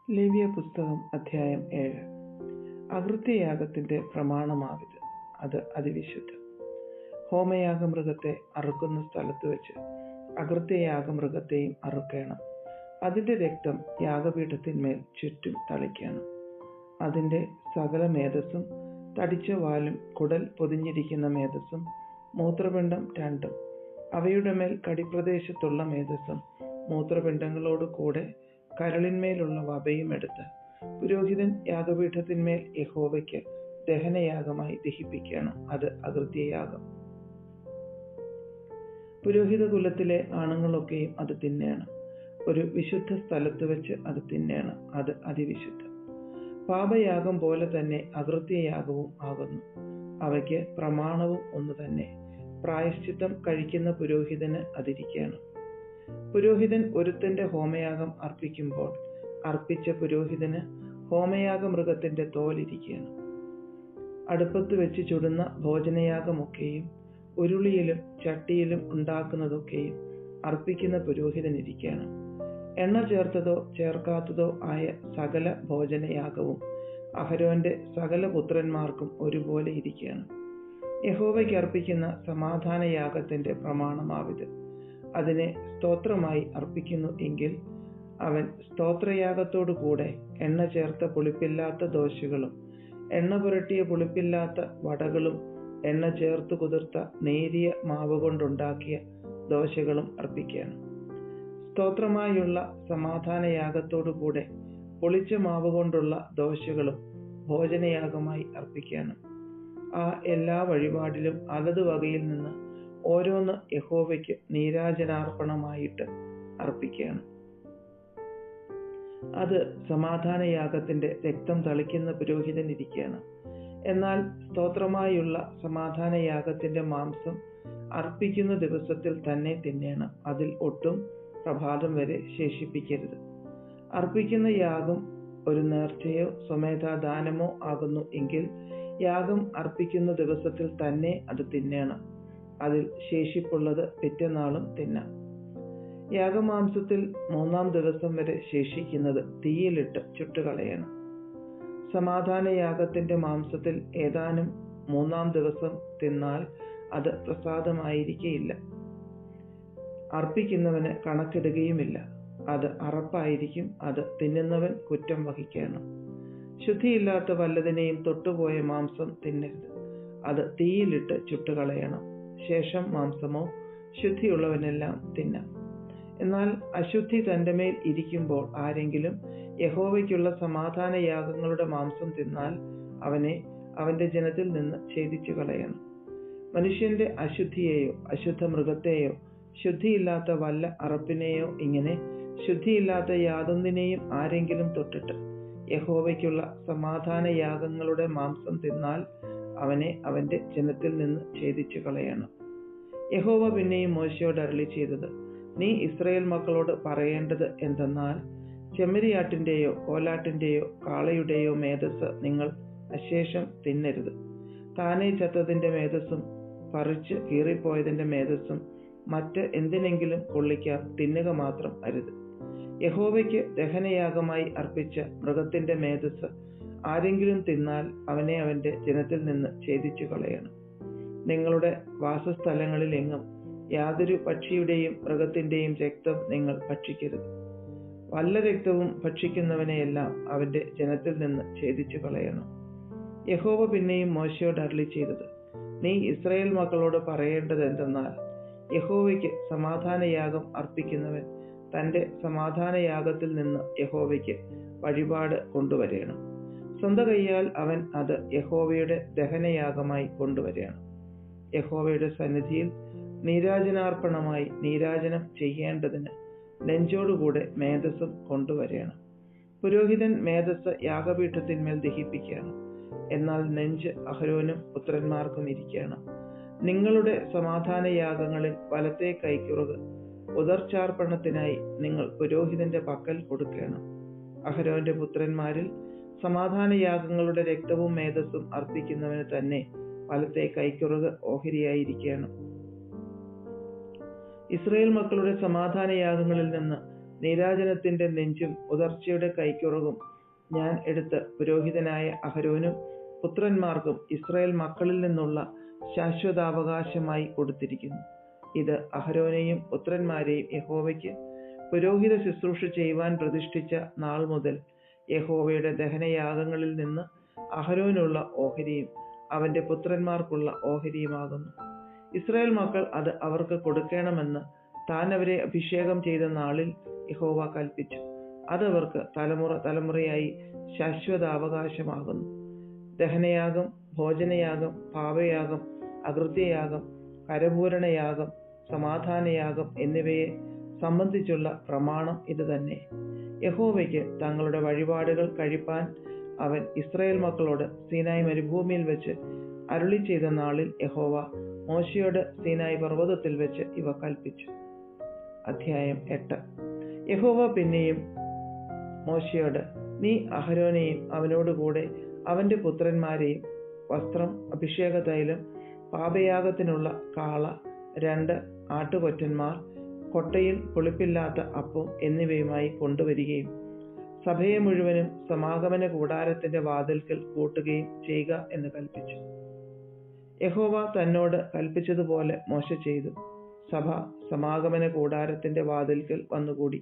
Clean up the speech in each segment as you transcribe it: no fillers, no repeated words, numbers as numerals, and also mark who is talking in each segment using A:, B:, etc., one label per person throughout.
A: ലേവ്യ പുസ്തകം അധ്യായം 7. അകൃത്യയാഗത്തിന്റെ പ്രമാണമാവിത്, അത് അതിവിശുദ്ധം. ഹോമയാഗമൃഗത്തെ അറുക്കുന്ന സ്ഥലത്ത് വെച്ച് അകൃത്യയാഗമൃഗത്തെയും അറുക്കണം. അതിന്റെ രക്തം യാഗപീഠത്തിന്മേൽ ചുറ്റും തളിക്കണം. അതിന്റെ സകല മേധസ്സും, തടിച്ച വാലും കുടൽ പൊതിഞ്ഞിരിക്കുന്ന മേധസ്സും, മൂത്രപിണ്ഡം രണ്ടും, അവയുടെ മേൽ കടിപ്രദേശത്തുള്ള മേധസ്സും, മൂത്രപിണ്ഡങ്ങളോട് കൂടെ കരളിന്മേലുള്ള വപയും എടുത്ത് പുരോഹിതൻ യാഗപീഠത്തിന്മേൽ യഹോവയ്ക്ക് ദഹനയാഗമായി ദഹിപ്പിക്കണം. അത് അകൃത്യയാഗം. പുരോഹിത കുലത്തിലെ ആണുങ്ങളൊക്കെയും അത് തിന്നേണം. ഒരു വിശുദ്ധ സ്ഥലത്ത് വെച്ച് അത് തിന്നേണം. അത് അതിവിശുദ്ധം. പാപയാഗം പോലെ തന്നെ അകൃത്യയാഗവും ആകുന്നു. അവയ്ക്ക് പ്രമാണവും ഒന്നു തന്നെ. പ്രായശ്ചിത്തം കഴിക്കുന്ന പുരോഹിതന് അതിരിക്കണം. പുരോഹിതൻ ഒരുത്തന്റെ ഹോമയാഗം അർപ്പിക്കുമ്പോൾ അർപ്പിച്ച പുരോഹിതന് ഹോമയാഗമൃഗത്തിന്റെ തോലിരിക്കണം. അടുപ്പത്ത് വെച്ച് ചുടുന്ന ഭോജനയാഗമൊക്കെയും ഉരുളിയിലും ചട്ടിയിലും ഉണ്ടാക്കുന്നതൊക്കെയും അർപ്പിക്കുന്ന പുരോഹിതനിരിക്കണം. എണ്ണ ചേർത്തതോ ചേർക്കാത്തതോ ആയ സകല ഭോജനയാഗവും അഹരോന്റെ സകല പുത്രന്മാർക്കും ഒരുപോലെ ഇരിക്കണം. യഹോവയ്ക്ക് അർപ്പിക്കുന്ന സമാധാനയാഗത്തിന്റെ പ്രമാണമാവിത്. അതിനെ സ്തോത്രമായി അർപ്പിക്കുന്നു എങ്കിൽ അവൻ സ്തോത്രയാഗത്തോടു കൂടെ എണ്ണ ചേർത്ത പുളിപ്പില്ലാത്ത ദോശകളും എണ്ണ പുരട്ടിയ പുളിപ്പില്ലാത്ത വടകളും എണ്ണ ചേർത്ത് കുതിർത്ത നേരിയ മാവ് കൊണ്ടുണ്ടാക്കിയ ദോശകളും അർപ്പിക്കണം. സ്തോത്രമായുള്ള സമാധാനയാഗത്തോടു കൂടെ പുളിച്ച മാവ് കൊണ്ടുള്ള ദോശകളും ഭോജനയാഗമായി അർപ്പിക്കണം. ആ എല്ലാ വഴിപാടിലും അതത് വകയിൽ നിന്ന് ഓരോന്ന് യഹോവയ്ക്ക് നീരാജനാർപ്പണമായിട്ട് അർപ്പിക്കണം. അത് സമാധാനയാഗത്തിന്റെ രക്തം തളിക്കുന്ന പുരോഹിതനിരിക്കണം. എന്നാൽ സ്തോത്രമായുള്ള സമാധാനയാഗത്തിന്റെ മാംസം അർപ്പിക്കുന്ന ദിവസത്തിൽ തന്നെ തിന്നേണം. അതിൽ ഒട്ടും പ്രഭാതം വരെ ശേഷിപ്പിക്കരുത്. അർപ്പിക്കുന്ന യാഗം ഒരു നേർച്ചയോ സ്വമേധാദാനമോ ആകുന്നു എങ്കിൽ യാഗം അർപ്പിക്കുന്ന ദിവസത്തിൽ തന്നെ അത് തിന്നേണം. അതിൽ ശേഷിപ്പുള്ളത് പിറ്റന്നാളും തിന്നാം. യാഗമാംസത്തിൽ 3-ാം ദിവസം വരെ ശേഷിക്കുന്നത് തീയിലിട്ട് ചുട്ടുകളയണം. സമാധാനയാഗത്തിന്റെ മാംസത്തിൽ ഏതാനും 3-ാം ദിവസം തിന്നാൽ അത് പ്രസാദമായിരിക്കയില്ല. അർപ്പിക്കുന്നവന് കണക്കിടുകയുമില്ല. അത് അറപ്പായിരിക്കും. അത് തിന്നുന്നവൻ കുറ്റം വഹിക്കണം. ശുദ്ധിയില്ലാത്ത വല്ലതിനെയും തൊട്ടുപോയ മാംസം തിന്നരുത്. അത് തീയിലിട്ട് ചുട്ടുകളയണം. ശേഷം മാംസമോ ശുദ്ധിയുള്ളവനെല്ലാം തിന്നാം. എന്നാൽ അശുദ്ധി തന്റെ മേൽ ഇരിക്കുമ്പോൾ ആരെങ്കിലും യഹോവയ്ക്കുള്ള സമാധാനയാഗങ്ങളുടെ മാംസം തിന്നാൽ അവനെ അവന്റെ ജനത്തിൽ നിന്ന് ഛേദിച്ചു കളയണം. മനുഷ്യന്റെ അശുദ്ധിയെയോ അശുദ്ധ മൃഗത്തെയോ ശുദ്ധിയില്ലാത്ത വല്ല അറപ്പിനെയോ ഇങ്ങനെ ശുദ്ധിയില്ലാത്ത യാതൊന്നിനെയും ആരെങ്കിലും തൊട്ടിട്ട് യഹോവയ്ക്കുള്ള സമാധാനയാഗങ്ങളുടെ മാംസം തിന്നാൽ അവനെ അവന്റെ ജനത്തിൽ നിന്ന് ഛേദിച്ചു കളയണം. യഹോവ പിന്നെയും മോശയോട് അരുളി ചെയ്തത്, നീ ഇസ്രായേൽ മക്കളോട് പറയേണ്ടത് എന്തെന്നാൽ, ചെമ്മരിയാട്ടിന്റെയോ കോലാട്ടിന്റെയോ കാളയുടെയോ മേധസ് നിങ്ങൾ അശേഷം തിന്നരുത്. താനെ ചത്തതിന്റെ മേധസ്സും പറിച്ച് കീറിപ്പോയതിന്റെ മേധസ്സും മറ്റ് എന്തിനെങ്കിലും കൊള്ളിക്കാൻ തിന്നുക മാത്രം അരുത്. യഹോവയ്ക്ക് ദഹനയാഗമായി അർപ്പിച്ച മൃഗത്തിന്റെ മേധസ് ആരെങ്കിലും തിന്നാൽ അവനെ അവന്റെ ജനത്തിൽ നിന്ന് ഛേദിച്ചു കളയണം. നിങ്ങളുടെ വാസസ്ഥലങ്ങളിൽ എങ്ങും യാതൊരു പക്ഷിയുടെയും മൃഗത്തിന്റെയും രക്തം നിങ്ങൾ ഭക്ഷിക്കരുത്. വല്ല രക്തവും ഭക്ഷിക്കുന്നവനെയെല്ലാം അവന്റെ ജനത്തിൽ നിന്ന് ഛേദിച്ചു കളയണം. യഹോവ പിന്നെയും മോശയോട് അരുളി ചെയ്തത്, നീ ഇസ്രായേൽ മക്കളോട് പറയേണ്ടത് എന്തെന്നാൽ, യഹോവയ്ക്ക് സമാധാനയാഗം അർപ്പിക്കുന്നവൻ തന്റെ സമാധാനയാഗത്തിൽ നിന്ന് യഹോവയ്ക്ക് വഴിപാട് കൊണ്ടുവരേണം. സ്വന്തം കൈയാൽ അവൻ അത് യഹോവയുടെ ദഹനയാഗമായി കൊണ്ടുവരേണം. യഹോവയുടെ സന്നിധിയിൽ നീരാജനാർപ്പണമായി നീരാജനം ചെയ്യേണ്ടതിന് നെഞ്ചോടുകൂടെ മേധസ്സും കൊണ്ടുവരേണം. പുരോഹിതൻ മേധസ്സ് യാഗപീഠത്തിന്മേൽ ദഹിപ്പിക്കണം. എന്നാൽ നെഞ്ച് അഹരോനും പുത്രന്മാർക്കും ഇരിക്കണം. നിങ്ങളുടെ സമാധാനയാഗങ്ങളിൽ വലത്തെ കൈക്കുറക് ഉദർച്ചാർപ്പണത്തിനായി നിങ്ങൾ പുരോഹിതന്റെ പക്കൽ കൊടുക്കണം. അഹരോന്റെ പുത്രന്മാരിൽ സമാധാനയാഗങ്ങളുടെ രക്തവും മേധസ്സും അർപ്പിക്കുന്നവന് തന്നെ വലത്തെ കൈക്കുറക് ഓഹരിയായിരിക്കണം. ഇസ്രായേൽ മക്കളുടെ സമാധാനയാഗങ്ങളിൽ നിന്ന് നീരാജനത്തിന്റെ നെഞ്ചും ഉദർച്ചയുടെ കൈക്കുറകും ഞാൻ എടുത്ത് പുരോഹിതനായ അഹരോനും പുത്രന്മാർക്കും ഇസ്രായേൽ മക്കളിൽ നിന്നുള്ള ശാശ്വതാവകാശമായി കൊടുത്തിരിക്കുന്നു. ഇത് അഹരോനെയും പുത്രന്മാരെയും യഹോവയ്ക്ക് പുരോഹിത ശുശ്രൂഷ ചെയ്യുവാൻ പ്രതിഷ്ഠിച്ച നാൾ മുതൽ യഹോവയുടെ ദഹനയാഗങ്ങളിൽ നിന്ന് അഹരോനുള്ള ഓഹരിയും അവന്റെ പുത്രന്മാർക്കുള്ള ഓഹരിയുമാകുന്നു. ഇസ്രായേൽ മക്കൾ അത് അവർക്ക് കൊടുക്കണമെന്ന് താൻ അവരെ അഭിഷേകം ചെയ്ത നാളിൽ യഹോവ കൽപ്പിച്ചു. അതവർക്ക് തലമുറ തലമുറയായി ശാശ്വതാവകാശമാകുന്നു. ദഹനയാഗം, ഭോജനയാഗം, പാപയാഗം, അകൃത്യയാഗം, കരപൂരണയാഗം, സമാധാനയാഗം എന്നിവയെ സംബന്ധിച്ചുള്ള പ്രമാണം ഇത് തന്നെ. യഹോവയ്ക്ക് തങ്ങളുടെ വഴിപാടുകൾ കഴിപ്പാൻ അവൻ ഇസ്രായേൽ മക്കളോട് സീനായി മരുഭൂമിയിൽ വെച്ച് അരുളി ചെയ്ത നാളിൽ യഹോവ മോശയോട് സീനായി പർവ്വതത്തിൽ വെച്ച് ഇവ കൽപ്പിച്ചു. അധ്യായം 8. യഹോവ പിന്നെയും മോശയോട്, നീ അഹരോനെയും അവനോടുകൂടെ അവന്റെ പുത്രന്മാരെയും വസ്ത്രം, അഭിഷേക തൈലം, പാപയാഗത്തിനുള്ള കാള, 2 ആട്ടുകൊറ്റന്മാർ, കൊട്ടയിൽ പുളിപ്പില്ലാത്ത അപ്പം എന്നിവയുമായി കൊണ്ടുവരികയും സഭയെ മുഴുവനും സമാഗമന കൂടാരത്തിന്റെ വാതിൽക്കൽ കൂട്ടുകയും ചെയ്യുക എന്ന് കൽപ്പിച്ചു. യഹോവ തന്നോട് കൽപ്പിച്ചതുപോലെ മോശ ചെയ്തു. സഭ സമാഗമന കൂടാരത്തിന്റെ വാതിൽക്കൽ വന്നുകൂടി.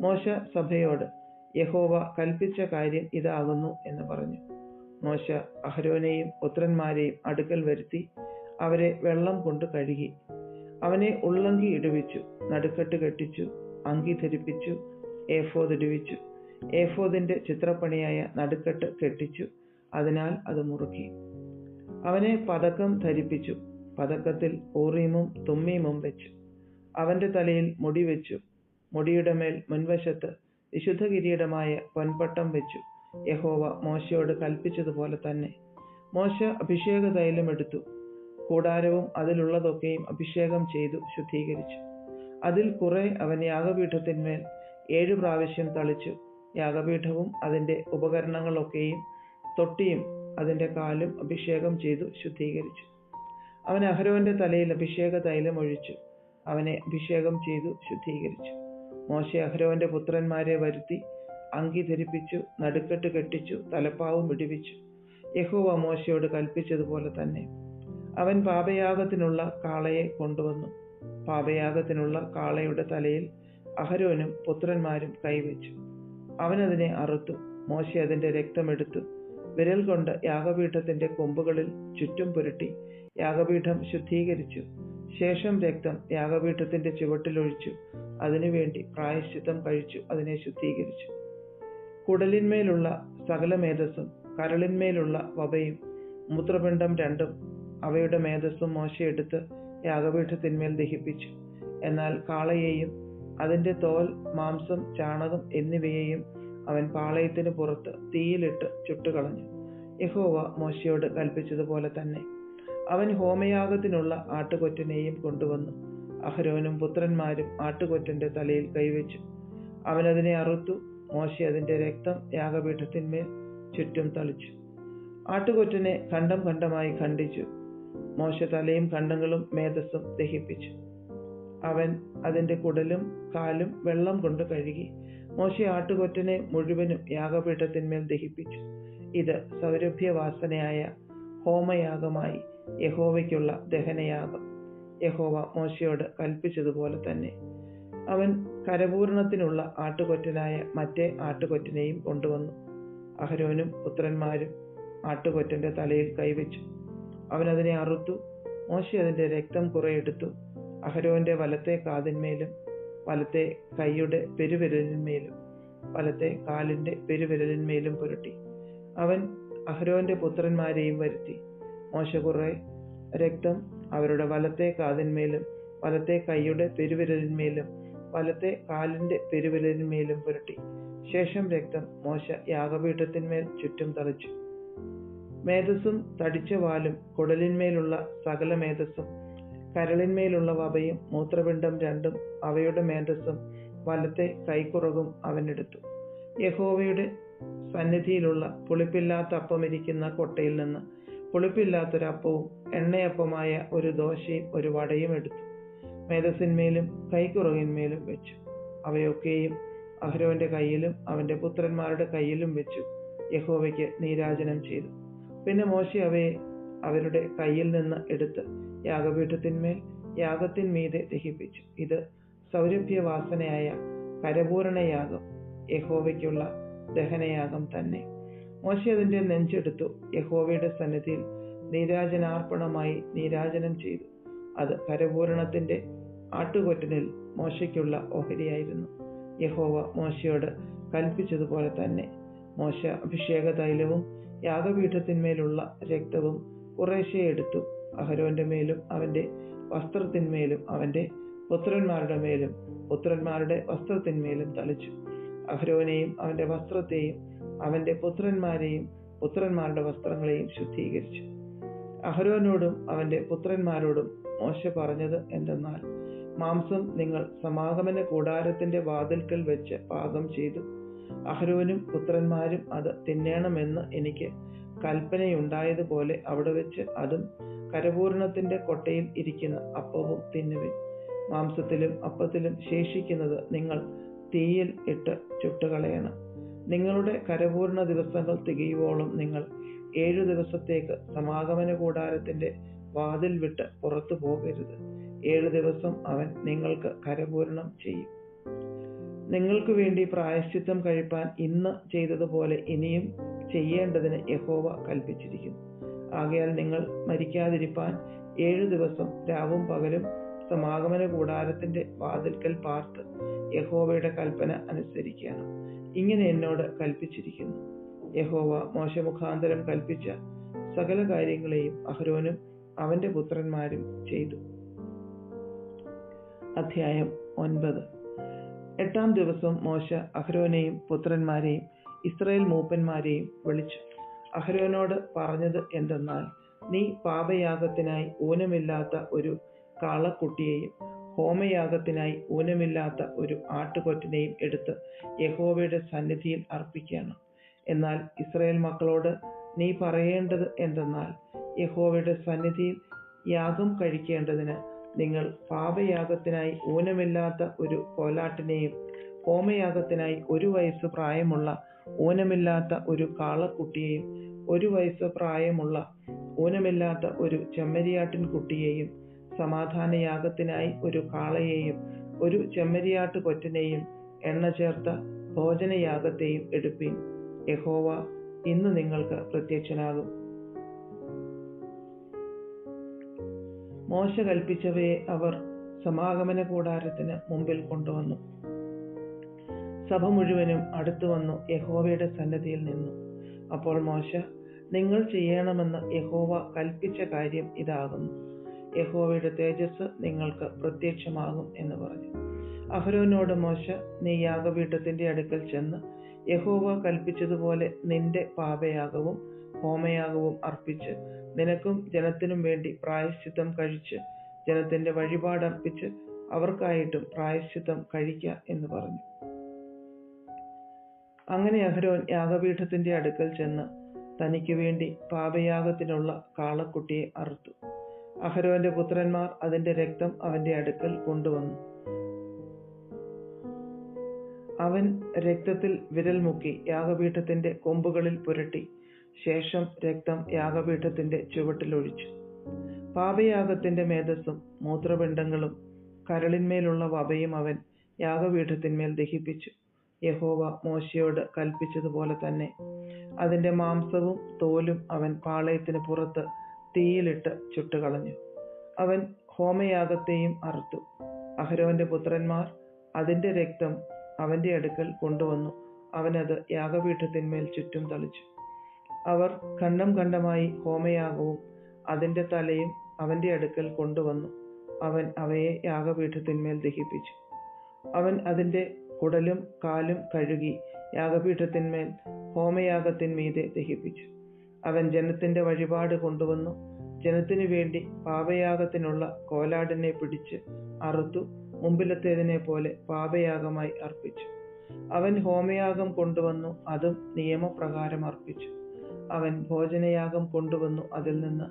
A: മോശ സഭയോട്, യഹോവ കൽപ്പിച്ച കാര്യം ഇതാകുന്നു എന്ന് പറഞ്ഞു. മോശ അഹരോനെയും പുത്രന്മാരെയും അടുക്കൽ വരുത്തി അവരെ വെള്ളം കൊണ്ട് കഴുകി. അവനെ ഉള്ളങ്കി ഇടുവിച്ചു, നടുക്കെട്ട് കെട്ടിച്ചു, അങ്കി ധരിപ്പിച്ചു, ഏഫോദ് ഇടുവിച്ചു. ഏഫോദിന്റെ ചിത്രപ്പണിയായ നടുക്കെട്ട് കെട്ടിച്ചു, അതിനാൽ അത് മുറുക്കി. അവനെ പതക്കം ധരിപ്പിച്ചു, പതക്കത്തിൽ ഊറീമും തുമ്മീമും വെച്ചു. അവന്റെ തലയിൽ മുടി വെച്ചു, മുടിയുടെ മേൽ മുൻവശത്ത് വിശുദ്ധ കിരീടമായ പൊൻപട്ടം വെച്ചു. യഹോവ മോശയോട് കൽപ്പിച്ചതുപോലെ തന്നെ. മോശ അഭിഷേക തൈലം എടുത്തു, കൂടാരവും അതിലുള്ളതൊക്കെയും അഭിഷേകം ചെയ്തു ശുദ്ധീകരിച്ചു. അതിൽ കുറെ അവൻ യാഗപീഠത്തിന്മേൽ 7 പ്രാവശ്യം തളിച്ചു. യാഗപീഠവും അതിന്റെ ഉപകരണങ്ങളൊക്കെയും തൊട്ടിയും അതിന്റെ കാലും അഭിഷേകം ചെയ്തു ശുദ്ധീകരിച്ചു. അവൻ അഹരോന്റെ തലയിൽ അഭിഷേക തൈലം ഒഴിച്ചു, അവനെ അഭിഷേകം ചെയ്തു ശുദ്ധീകരിച്ചു. മോശ അഹരോന്റെ പുത്രന്മാരെ വരുത്തി അങ്കി ധരിപ്പിച്ചു, നടുക്കെട്ട് കെട്ടിച്ചു, തലപ്പാവും ഇടിവിച്ചു. യഹോവ മോശയോട് കൽപ്പിച്ചതുപോലെ തന്നെ. അവൻ പാപയാഗത്തിനുള്ള കാളയെ കൊണ്ടുവന്നു. പാപയാഗത്തിനുള്ള കാളയുടെ തലയിൽ അഹരോനും പുത്രന്മാരും കൈവച്ചു. അവനതിനെ അറുത്തു. മോശ അതിന്റെ രക്തമെടുത്തു വിരൽ കൊണ്ട് യാഗപീഠത്തിന്റെ കൊമ്പുകളിൽ ചുറ്റും പുരട്ടി യാഗപീഠം ശുദ്ധീകരിച്ചു. ശേഷം രക്തം യാഗപീഠത്തിന്റെ ചുവട്ടിലൊഴിച്ചു. അതിനുവേണ്ടി പ്രായശ്ചിത്തം കഴിച്ചു അതിനെ ശുദ്ധീകരിച്ചു. കുടലിന്മേലുള്ള സകല മേധസ്സും കരളിന്മേലുള്ള വപയും മൂത്രപിണ്ഡം 2 അവയുടെ മേധസ്സും മോശ എടുത്ത് യാഗപീഠത്തിന്മേൽ ദഹിപ്പിച്ചു. എന്നാൽ കാളയെയും അതിന്റെ തോൽ, മാംസം, ചാണകം എന്നിവയെയും അവൻ പാളയത്തിന് പുറത്ത് തീയിലിട്ട് ചുട്ടുകളഞ്ഞു. യഹോവ മോശയോട് കൽപ്പിച്ചതുപോലെ തന്നെ. അവൻ ഹോമയാഗത്തിനുള്ള ആട്ടുകൊറ്റനെയും കൊണ്ടുവന്നു. അഹരോനും പുത്രന്മാരും ആട്ടുകൊറ്റന്റെ തലയിൽ കൈവച്ചു. അവനതിനെ അറുത്തു. മോശ അതിന്റെ രക്തം യാഗപീഠത്തിന്മേൽ ചുറ്റും തളിച്ചു. ആട്ടുകൊറ്റനെ ഖണ്ഡം ഖണ്ഡമായി ഖണ്ഡിച്ചു. മോശ തലയും ഖണ്ഡങ്ങളും മേധസ്സും ദഹിപ്പിച്ചു. അവൻ അതിന്റെ കുടലും കാലും വെള്ളം കൊണ്ട് കഴുകി. മോശ ആട്ടുകൊറ്റനെ മുഴുവനും യാഗപീഠത്തിന്മേൽ ദഹിപ്പിച്ചു. ഇത് സൗരഭ്യവാസനയായ ഹോമയാഗമായി യഹോവയ്ക്കുള്ള ദഹനയാഗം. യഹോവ മോശയോട് കൽപ്പിച്ചതുപോലെ തന്നെ. അവൻ കരപൂരണത്തിനുള്ള ആട്ടുകൊറ്റനായ മറ്റേ ആട്ടുകൊറ്റനെയും കൊണ്ടുവന്നു. അഹരോനും പുത്രന്മാരും ആട്ടുകൊറ്റന്റെ തലയിൽ കൈവച്ചു. അവനതിനെ അറുത്തു. മോശ അതിന്റെ രക്തം കുറെ എടുത്തു. അഹരോന്റെ വലത്തെ കാതിന്മേലും വലത്തെ കൈയുടെ പെരുവിരലിന്മേലും വലത്തെ കാലിന്റെ പെരുവിരലിന്മേലും പുരട്ടി. അവൻ അഹരോന്റെ പുത്രന്മാരെയും വരുത്തി. മോശ കുറെ രക്തം അവരുടെ വലത്തെ കാതിന്മേലും വലത്തെ കൈയുടെ പെരുവിരലിന്മേലും വലത്തെ കാലിന്റെ പെരുവിരലിന്മേലും പുരട്ടി. ശേഷം രക്തം മോശ യാഗപീഠത്തിന്മേൽ ചുറ്റും തളിച്ചു. മേധസ്സും തടിച്ച വാലും കുടലിന്മേലുള്ള സകല മേധസ്സും കരളിന്മേലുള്ള വപയും മൂത്രപിണ്ഡം 2 അവയുടെ മേധസ്സും വലത്തെ കൈക്കുറകും അവനെടുത്തു. യഹോവയുടെ സന്നിധിയിലുള്ള പുളിപ്പില്ലാത്ത അപ്പമിരിക്കുന്ന കൊട്ടയിൽ നിന്ന് പുളിപ്പില്ലാത്തൊരപ്പവും എണ്ണയപ്പമായ ഒരു ദോശയും ഒരു വടയും എടുത്തു. മേധസ്സിന്മേലും കൈക്കുറകിന്മേലും വെച്ചു. അവയൊക്കെയും അഹരോന്റെ കയ്യിലും അവന്റെ പുത്രന്മാരുടെ കയ്യിലും വെച്ചു യഹോവയ്ക്ക് നീരാജനം ചെയ്തു. പിന്നെ മോശെ അവയെ അവരുടെ കയ്യിൽ നിന്ന് എടുത്ത് യാഗപീഠത്തിന്മേൽ യാഗത്തിന്മീതെ ദഹിപ്പിച്ചു. ഇത് സൗരഭ്യവാസനയായ കരപൂരണയാഗം, യഹോവയ്ക്കുള്ള ദഹനയാഗം തന്നെ. മോശെ അതിന്റെ നെഞ്ചെടുത്തു യഹോവയുടെ സന്നിധിയിൽ നീരാജനാർപ്പണമായി നീരാജനം ചെയ്തു. അത് കരപൂരണത്തിന്റെ ആട്ടുകൊറ്റനിൽ മോശയ്ക്കുള്ള ഓഹരിയായിരുന്നു. യഹോവ മോശയോട് കൽപ്പിച്ചതുപോലെ തന്നെ മോശ അഭിഷേക തൈലവും യാഗപീഠത്തിന്മേലുള്ള രക്തവും കുറേശ്ശെ എടുത്തു അഹരോന്റെ മേലും അവന്റെ വസ്ത്രത്തിന്മേലും അവന്റെ പുത്രന്മാരുടെ മേലും പുത്രന്മാരുടെ വസ്ത്രത്തിന്മേലും തളിച്ചു. അഹരോനെയും അവന്റെ വസ്ത്രത്തെയും അവന്റെ പുത്രന്മാരെയും പുത്രന്മാരുടെ വസ്ത്രങ്ങളെയും ശുദ്ധീകരിച്ചു. അഹരോനോടും അവന്റെ പുത്രന്മാരോടും മോശ പറഞ്ഞത് എന്തെന്നാൽ, മാംസം നിങ്ങൾ സമാഗമന കൂടാരത്തിന്റെ വാതിൽക്കൽ വെച്ച് പാകം ചെയ്തു. അഹരോനും പുത്രന്മാരും അത് തിന്നേണമെന്ന് എനിക്ക് കൽപ്പനയുണ്ടായതുപോലെ അവിടെ വെച്ച് അതും കരപൂരണത്തിന്റെ കൊട്ടയിൽ ഇരിക്കുന്ന അപ്പവും തിന്നുവിൻ. മാംസത്തിലും അപ്പത്തിലും ശേഷിക്കുന്നത് നിങ്ങൾ തീയിൽ ഇട്ട് ചുട്ടുകളയണം. നിങ്ങളുടെ കരപൂരണ ദിവസങ്ങൾ തികയുവോളം നിങ്ങൾ 7 ദിവസത്തേക്ക് സമാഗമന കൂടാരത്തിന്റെ വാതിൽ വിട്ട് പുറത്തു പോകരുത്. 7 ദിവസം അവൻ നിങ്ങൾക്ക് കരപൂരണം ചെയ്യും. നിങ്ങൾക്ക് വേണ്ടി പ്രായശ്ചിത്തം കഴിപ്പാൻ ഇന്ന് ചെയ്തതുപോലെ ഇനിയും ചെയ്യേണ്ടതിന് യഹോവ കൽപ്പിച്ചിരിക്കുന്നു. ആകയാൽ നിങ്ങൾ മരിക്കാതിരിപ്പാൻ 7 ദിവസം രാവും പകലും സമാഗമന കൂടാരത്തിന്റെ വാതിൽക്കൽ പാർത്ത് യഹോവയുടെ കൽപ്പന അനുസരിക്കണം. ഇങ്ങനെ എന്നോട് കൽപ്പിച്ചിരിക്കുന്നു. യഹോവ മോശെ മുഖാന്തരം കൽപ്പിച്ച സകല കാര്യങ്ങളെയും അഹരോനും അവന്റെ പുത്രന്മാരും ചെയ്തു. അധ്യായം 9. 8-ാം ദിവസം മോശ അഹരോനെയും പുത്രന്മാരെയും ഇസ്രായേൽ മൂപ്പന്മാരെയും വിളിച്ചു. അഹരോനോട് പറഞ്ഞത് എന്തെന്നാൽ, നീ പാപയാഗത്തിനായി ഊനമില്ലാത്ത ഒരു കാളക്കുട്ടിയെയും ഹോമയാഗത്തിനായി ഊനമില്ലാത്ത ഒരു ആട്ടുകൊറ്റനെയും എടുത്ത് യഹോവയുടെ സന്നിധിയിൽ അർപ്പിക്കണം. എന്നാൽ ഇസ്രായേൽ മക്കളോട് നീ പറയേണ്ടത് എന്തെന്നാൽ, യഹോവയുടെ സന്നിധിയിൽ യാഗം കഴിക്കേണ്ടതിന് നിങ്ങൾ പാപയാഗത്തിനായി ഊനമില്ലാത്ത ഒരു കോലാട്ടിനെയും ഹോമയാഗത്തിനായി 1 വയസ്സ് പ്രായമുള്ള ഊനമില്ലാത്ത ഒരു കാളക്കുട്ടിയെയും 1 വയസ്സ് പ്രായമുള്ള ഊനമില്ലാത്ത ഒരു ചെമ്മരിയാട്ടിൻ കുട്ടിയെയും സമാധാനയാഗത്തിനായി ഒരു കാളയെയും ഒരു ചെമ്മരിയാട്ട് കൊറ്റനെയും എണ്ണ ചേർത്ത ഭോജനയാഗത്തെയും എടുപ്പീൻ. യഹോവ ഇന്ന് നിങ്ങൾക്ക് പ്രത്യക്ഷനാകും. മോശ കൽപ്പിച്ചവയെ അവർ സമാഗമന കൂടാരത്തിന് മുമ്പിൽ കൊണ്ടുവന്നു. സഭ മുഴുവനും അടുത്തു വന്നു യഹോവയുടെ സന്നിധിയിൽ നിന്നു. അപ്പോൾ മോശ, നിങ്ങൾ ചെയ്യണമെന്ന് യഹോവ കൽപ്പിച്ച കാര്യം ഇതാകുന്നു. യഹോവയുടെ തേജസ് നിങ്ങൾക്ക് പ്രത്യക്ഷമാകും എന്ന് പറഞ്ഞു. അഹരോനോട് മോശ, നീ യാഗപീഠത്തിന്റെ അടുക്കൽ ചെന്ന് യഹോവ കൽപ്പിച്ചതുപോലെ നിന്റെ പാപയാഗവും ഹോമയാഗവും അർപ്പിച്ച് നിനക്കും ജനത്തിനും വേണ്ടി പ്രായശ്ചിത്തം കഴിച്ച് ജനത്തിന്റെ വഴിപാടർപ്പിച്ച് അവർക്കായിട്ടും പ്രായശ്ചിത്തം കഴിക്ക എന്ന് പറഞ്ഞു. അങ്ങനെ അഹരോൻ യാഗപീഠത്തിന്റെ അടുക്കൽ ചെന്ന് തനിക്ക് വേണ്ടി പാപയാഗത്തിനുള്ള കാളക്കുട്ടിയെ അറുത്തു. അഹരോന്റെ പുത്രന്മാർ അതിന്റെ രക്തം അവന്റെ അടുക്കൽ കൊണ്ടുവന്നു. അവൻ രക്തത്തിൽ വിരൽ മുക്കി യാഗപീഠത്തിന്റെ കൊമ്പുകളിൽ പുരട്ടി. ശേഷം രക്തം യാഗപീഠത്തിന്റെ ചുവട്ടിലൊഴിച്ചു. പാപയാഗത്തിന്റെ മേധസ്സും മൂത്രപിണ്ഡങ്ങളും കരളിന്മേലുള്ള വപയും അവൻ യാഗപീഠത്തിന്മേൽ ദഹിപ്പിച്ചു. യഹോവ മോശയോട് കൽപ്പിച്ചതുപോലെ തന്നെ അതിന്റെ മാംസവും തോലും അവൻ പാളയത്തിന് പുറത്ത് തീയിലിട്ട് ചുട്ടുകളഞ്ഞു. അവൻ ഹോമയാഗത്തെയും അറുത്തു. അഹരോന്റെ പുത്രന്മാർ അതിന്റെ രക്തം അവന്റെ അടുക്കൽ കൊണ്ടുവന്നു. അവനത് യാഗപീഠത്തിന്മേൽ ചുറ്റും തളിച്ചു. അവർ ഖണ്ഡം ഖണ്ഡമായി ഹോമയാഗവും അതിന്റെ തലയും അവന്റെ അടുക്കൽ കൊണ്ടുവന്നു. അവൻ അവയെ യാഗപീഠത്തിന്മേൽ ദഹിപ്പിച്ചു. അവൻ അതിന്റെ കുടലും കാലും കഴുകി യാഗപീഠത്തിന്മേൽ ഹോമയാഗത്തിന്മീതെ ദഹിപ്പിച്ചു. അവൻ ജനത്തിന്റെ വഴിപാട് കൊണ്ടുവന്നു. ജനത്തിനു വേണ്ടി പാപയാഗത്തിനുള്ള കോലാടിനെ പിടിച്ച് അറുത്തു മുമ്പിലത്തേതിനെ പോലെ പാപയാഗമായി അർപ്പിച്ചു. അവൻ ഹോമയാഗം കൊണ്ടുവന്നു. അതും നിയമപ്രകാരം അർപ്പിച്ചു. അവൻ ഭോജനയാഗം കൊണ്ടുവന്നു. അതിൽ നിന്ന്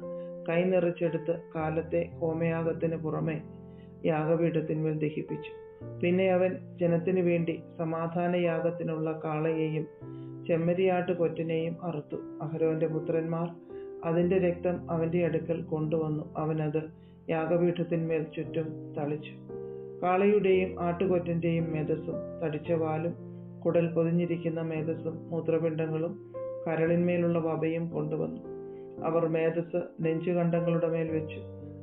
A: കൈനിറച്ചെടുത്ത് കാലത്തെ ഹോമയാഗത്തിന് പുറമെ യാഗപീഠത്തിന്മേൽ ദഹിപ്പിച്ചു. പിന്നെ അവൻ ജനത്തിനു വേണ്ടി സമാധാനയാഗത്തിനുള്ള കാളയെയും ചെമ്മരിയാട്ട് കൊറ്റനെയും അറുത്തു. അഹരോന്റെ പുത്രന്മാർ അതിന്റെ രക്തം അവന്റെ അടുക്കൽ കൊണ്ടുവന്നു. അവനത് യാഗപീഠത്തിന്മേൽ ചുറ്റും തളിച്ചു. കാളയുടെയും ആട്ടുകൊറ്റന്റെയും മേധസ്സും തടിച്ച വാലും കുടൽ പൊതിഞ്ഞിരിക്കുന്ന മേധസ്സും മൂത്രപിണ്ഡങ്ങളും കരളിന്മേലുള്ള വപയും കൊണ്ടുവന്നു. അവർ മേധസ്സ് നെഞ്ചുകണ്ടങ്ങളുടെ മേൽ വെച്ചു.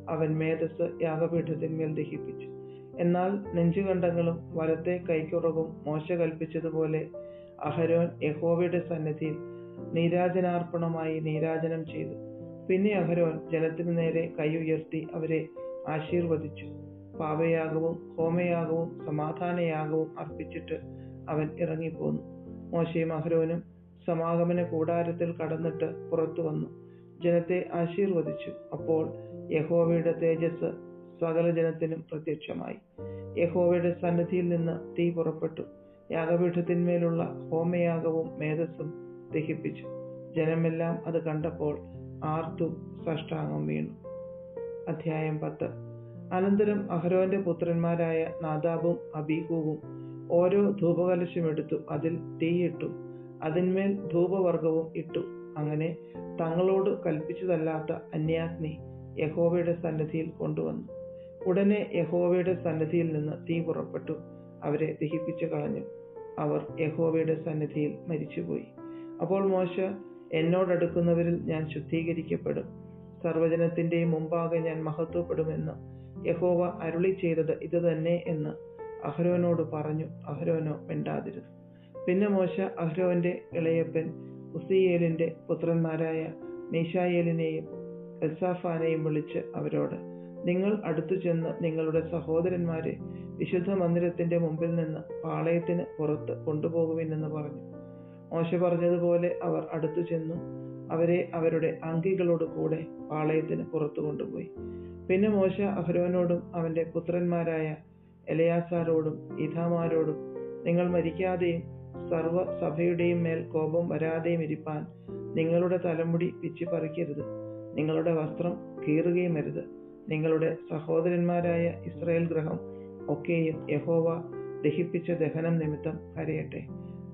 A: അവൻ മേധസ്സ് യാഗപീഠത്തിന്മേൽ ദഹിപ്പിച്ചു. എന്നാൽ നെഞ്ചുകണ്ടങ്ങളും വലത്തെ കൈക്കുറവും മോശ കൽപ്പിച്ചതുപോലെ അഹരോൻ യഹോവയുടെ സന്നിധിയിൽ നീരാജനാർപ്പണമായി നീരാജനം ചെയ്തു. പിന്നെ അഹരോൻ ജനത്തിനു നേരെ കൈ ഉയർത്തി അവരെ ആശീർവദിച്ചു. പാപയാഗവും ഹോമയാഗവും സമാധാനയാഗവും അർപ്പിച്ചിട്ട് അവൻ ഇറങ്ങിപ്പോന്നു. മോശയും അഹരോനും സമാഗമന കൂടാരത്തിൽ കടന്നിട്ട് പുറത്തു വന്നു ജനത്തെ ആശീർവദിച്ചു. അപ്പോൾ യഹോവയുടെ തേജസ് സകല ജനത്തിനും പ്രത്യക്ഷമായി. യഹോവയുടെ സന്നിധിയിൽ നിന്ന് തീ പുറപ്പെട്ടു യാഗപീഠത്തിന്മേലുള്ള ഹോമയാഗവും മേധസ്സും ദഹിപ്പിച്ചു. ജനമെല്ലാം അത് കണ്ടപ്പോൾ ആർത്തു സാഷ്ടാംഗം വീണു. അധ്യായം 10. അനന്തരം അഹരോന്റെ പുത്രന്മാരായ നാദാബും അബീഹൂവും ഓരോ ധൂപകലശം എടുത്തു അതിൽ തീയിട്ടു അതിന്മേൽ ധൂപവർഗവും ഇട്ടു. അങ്ങനെ തങ്ങളോട് കൽപ്പിച്ചതല്ലാത്ത അന്യാഗ്നി യഹോവയുടെ സന്നിധിയിൽ കൊണ്ടുവന്നു. ഉടനെ യഹോവയുടെ സന്നിധിയിൽ നിന്ന് തീ പുറപ്പെട്ടു അവരെ ദഹിപ്പിച്ചു കളഞ്ഞു. അവർ യഹോവയുടെ സന്നിധിയിൽ മരിച്ചുപോയി. അപ്പോൾ മോശ, എന്നോടടുക്കുന്നവരിൽ ഞാൻ ശുദ്ധീകരിക്കപ്പെടും, സർവ്വജനത്തിന്റെയും മുമ്പാകെ ഞാൻ മഹത്വപ്പെടുമെന്ന് യഹോവ അരുളി ചെയ്തത് ഇത് തന്നെ എന്ന് അഹരോനോട് പറഞ്ഞു. അഹരോനോ മിണ്ടാതിരുന്നു. പിന്നെ മോശ അഹരോന്റെ ഇളയപ്പൻ ഉസിയേലിന്റെ പുത്രന്മാരായ മീശായേലിനെയും എൽസാഫാനെയും വിളിച്ച് അവരോട്, നിങ്ങൾ അടുത്തു ചെന്ന് നിങ്ങളുടെ സഹോദരന്മാരെ വിശുദ്ധ മന്ദിരത്തിന്റെ മുമ്പിൽ നിന്ന് പാളയത്തിന് പുറത്ത് കൊണ്ടുപോകുവിനെന്ന് പറഞ്ഞു. മോശ പറഞ്ഞതുപോലെ അവർ അടുത്തു ചെന്നു അവരെ അവരുടെ അങ്കികളോട് കൂടെ പാളയത്തിന് പുറത്തു കൊണ്ടുപോയി. പിന്നെ മോശ അഹരോനോടും അവന്റെ പുത്രന്മാരായ എലയാസാരോടും ഈഥാമാരോടും, നിങ്ങൾ മരിക്കാതെയും സർവ്വ സഭയുടെയും മേൽ കോപം വരാതെയും ഇരിപ്പാൻ നിങ്ങളുടെ തലമുടി പിച്ചി പറിക്കരുത്, നിങ്ങളുടെ വസ്ത്രം കീറുകയും അരുത്. നിങ്ങളുടെ സഹോദരന്മാരായ ഇസ്രായേൽ ഗൃഹം ഒക്കെയും യഹോവ ദഹിപ്പിച്ച ദഹനം നിമിത്തം കരയട്ടെ.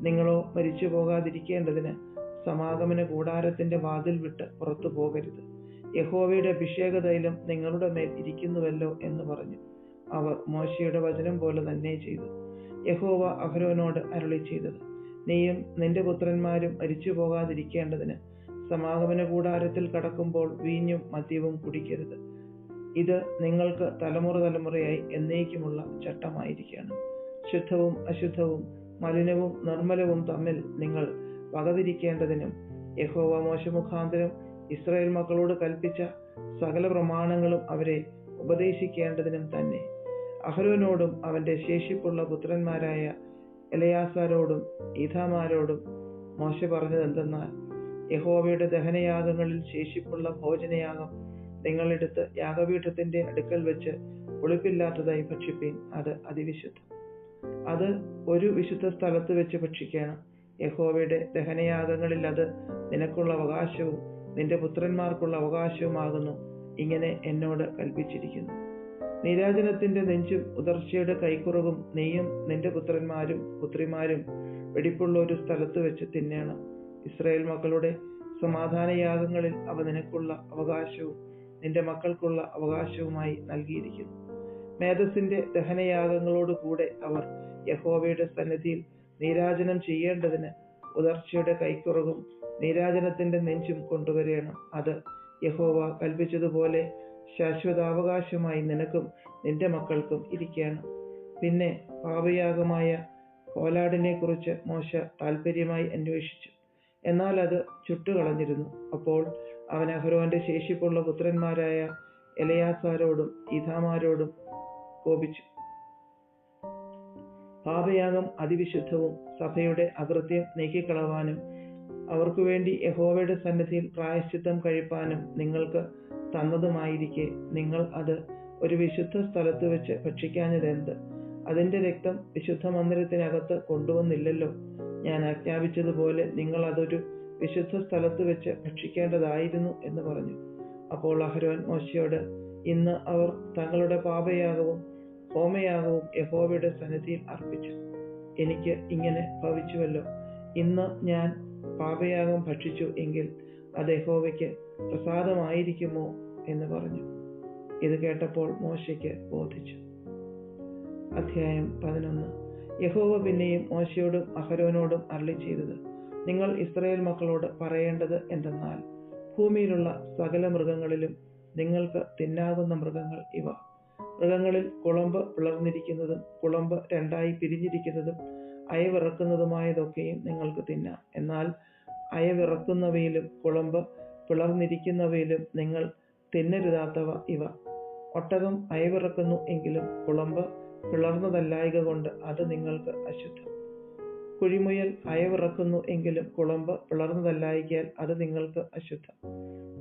A: നിങ്ങളോ മരിച്ചു പോകാതിരിക്കേണ്ടതിന് സമാഗമന കൂടാരത്തിന്റെ വാതിൽ വിട്ട് പുറത്തു പോകരുത്. യഹോവയുടെ അഭിഷേക തൈലം നിങ്ങളുടെ മേൽ ഇരിക്കുന്നുവല്ലോ എന്ന് പറഞ്ഞു. അവർ മോശയുടെ വചനം പോലെ തന്നെ ചെയ്തു. യഹോവ അഹരോനോട് അരുളി ചെയ്തത്, നീയും നിന്റെ പുത്രന്മാരും മരിച്ചു പോകാതിരിക്കേണ്ടതിന് സമാഗമന കൂടാരത്തിൽ കടക്കുമ്പോൾ വീഞ്ഞും മദ്യവും കുടിക്കരുത്. ഇത് നിങ്ങൾക്ക് തലമുറ തലമുറയായി എന്നേക്കുമുള്ള ചട്ടമായിരിക്കണം. ശുദ്ധവും അശുദ്ധവും മലിനവും നിർമ്മലവും തമ്മിൽ നിങ്ങൾ വകതിരിക്കേണ്ടതിനും യഹോവ മോശ മുഖാന്തരം ഇസ്രായേൽ മക്കളോട് കൽപ്പിച്ച സകല പ്രമാണങ്ങളും അവരെ ഉപദേശിക്കേണ്ടതിനും തന്നെ. അഹരോനോടും അവന്റെ ശേഷിപ്പുള്ള പുത്രന്മാരായ എലയാസാരോടും ഈഥാമാരോടും മോശ പറഞ്ഞത് എന്തെന്നാൽ, യഹോവയുടെ ദഹനയാഗങ്ങളിൽ ശേഷിപ്പുള്ള ഭോജനയാഗം നിങ്ങളെടുത്ത് യാഗപീഠത്തിന്റെ അടുക്കൽ വെച്ച് പുളിപ്പില്ലാത്തതായി ഭക്ഷിപ്പീൻ. അത് അതിവിശുദ്ധം. അത് ഒരു വിശുദ്ധ സ്ഥലത്ത് വെച്ച് ഭക്ഷിക്കണം. യഹോവയുടെ ദഹനയാഗങ്ങളിൽ അത് നിനക്കുള്ള അവകാശവും നിന്റെ പുത്രന്മാർക്കുള്ള അവകാശവുമാകുന്നു. ഇങ്ങനെ എന്നോട് കൽപ്പിച്ചിരിക്കുന്നു. നീരാജനത്തിന്റെ നെഞ്ചും ഉദർച്ചയുടെ കൈക്കുറവും നീയും നിന്റെ പുത്രന്മാരും പുത്രിമാരും വെടിപ്പുള്ള ഒരു സ്ഥലത്ത് വെച്ച് തിന്നേണം. ഇസ്രായേൽ മക്കളുടെ സമാധാനയാഗങ്ങളിൽ അവ നിനക്കുള്ള അവകാശവും നിന്റെ മക്കൾക്കുള്ള അവകാശവുമായി നൽകിയിരിക്കുന്നു. മേധസ്സിന്റെ ദഹനയാഗങ്ങളോടുകൂടെ അവർ യഹോവയുടെ സന്നിധിയിൽ നീരാജനം ചെയ്യേണ്ടതിന് ഉദർച്ചയുടെ കൈക്കുറവും നീരാജനത്തിന്റെ നെഞ്ചും കൊണ്ടുവരേണം. അത് യഹോവ കൽപ്പിച്ചതുപോലെ ശാശ്വതാവകാശമായി നിനക്കും നിന്റെ മക്കൾക്കും ഇരിക്കണം. പിന്നെ പാപയാഗമായ കോലാടിനെ കുറിച്ച് മോശ താല്പര്യമായി അന്വേഷിച്ചു. എന്നാൽ അത് ചുട്ടുകളഞ്ഞിരുന്നു. അപ്പോൾ അവൻ അഹരോന്റെ ശേഷിപ്പുള്ള പുത്രന്മാരായ എലയാസാരോടും ഈഥാമാരോടും കോപിച്ചു. പാപയാഗം അതിവിശുദ്ധവും സഭയുടെ അകൃത്യം നീക്കിക്കളവാനും അവർക്കു വേണ്ടി യഹോവയുടെ സന്നിധിയിൽ പ്രായശ്ചിത്തം കഴിപ്പാനും നിങ്ങൾക്ക് തന്നതുമായിരിക്കെ നിങ്ങൾ അത് ഒരു വിശുദ്ധ സ്ഥലത്ത് വെച്ച് ഭക്ഷിക്കാഞ്ഞതെന്ത്? അതിന്റെ രക്തം വിശുദ്ധ മന്ദിരത്തിനകത്ത് കൊണ്ടുവന്നില്ലല്ലോ. ഞാൻ ആജ്ഞാപിച്ചതുപോലെ നിങ്ങൾ അതൊരു വിശുദ്ധ സ്ഥലത്ത് വെച്ച് ഭക്ഷിക്കേണ്ടതായിരുന്നു എന്ന് പറഞ്ഞു. അപ്പോൾ അഹരോൻ മോശയോട്, ഇന്ന് അവർ തങ്ങളുടെ പാപയാഗവും ഹോമയാഗവും യഹോവയുടെ സന്നിധിയിൽ അർപ്പിച്ചു. എനിക്ക് ഇങ്ങനെ ഭവിച്ചുവല്ലോ. ഇന്ന് ഞാൻ പാപയാഗം ഭക്ഷിച്ചു എങ്കിൽ അത് യഹോവയ്ക്ക് പ്രസാദമായിരിക്കുമോ എന്ന് പറഞ്ഞു. ഇത് കേട്ടപ്പോൾ മോശയ്ക്ക് ബോധിച്ചു. അധ്യായം 11. യഹോവ പിന്നെയും മോശയോടും അഹരോനോടും അരുളിച്ചെയ്തത്: നിങ്ങൾ ഇസ്രായേൽ മക്കളോട് പറയേണ്ടത് എന്തെന്നാൽ, ഭൂമിയിലുള്ള സകല മൃഗങ്ങളിലും നിങ്ങൾക്ക് തിന്നാകുന്ന മൃഗങ്ങൾ ഇവ. മൃഗങ്ങളിൽ കുളമ്പ് പിളർന്നിരിക്കുന്നതും കുളമ്പ് രണ്ടായി പിരിഞ്ഞിരിക്കുന്നതും അയവിറക്കുന്നതുമായതൊക്കെയും നിങ്ങൾക്ക് തിന്നാം. എന്നാൽ അയവിറക്കുന്നവയിലും കുളമ്പ് പിളർന്നിരിക്കുന്നവയിലും നിങ്ങൾ തിന്നരുതാത്തവ ഇവ. ഒട്ടകം അയവിറക്കുന്നു എങ്കിലും കുളമ്പ് പിളർന്നതല്ലായക കൊണ്ട് അത് നിങ്ങൾക്ക് അശുദ്ധം. കുഴിമുയൽ അയവിറക്കുന്നു എങ്കിലും കുളമ്പ് പിളർന്നതല്ലായികയാൽ അത് നിങ്ങൾക്ക് അശുദ്ധം.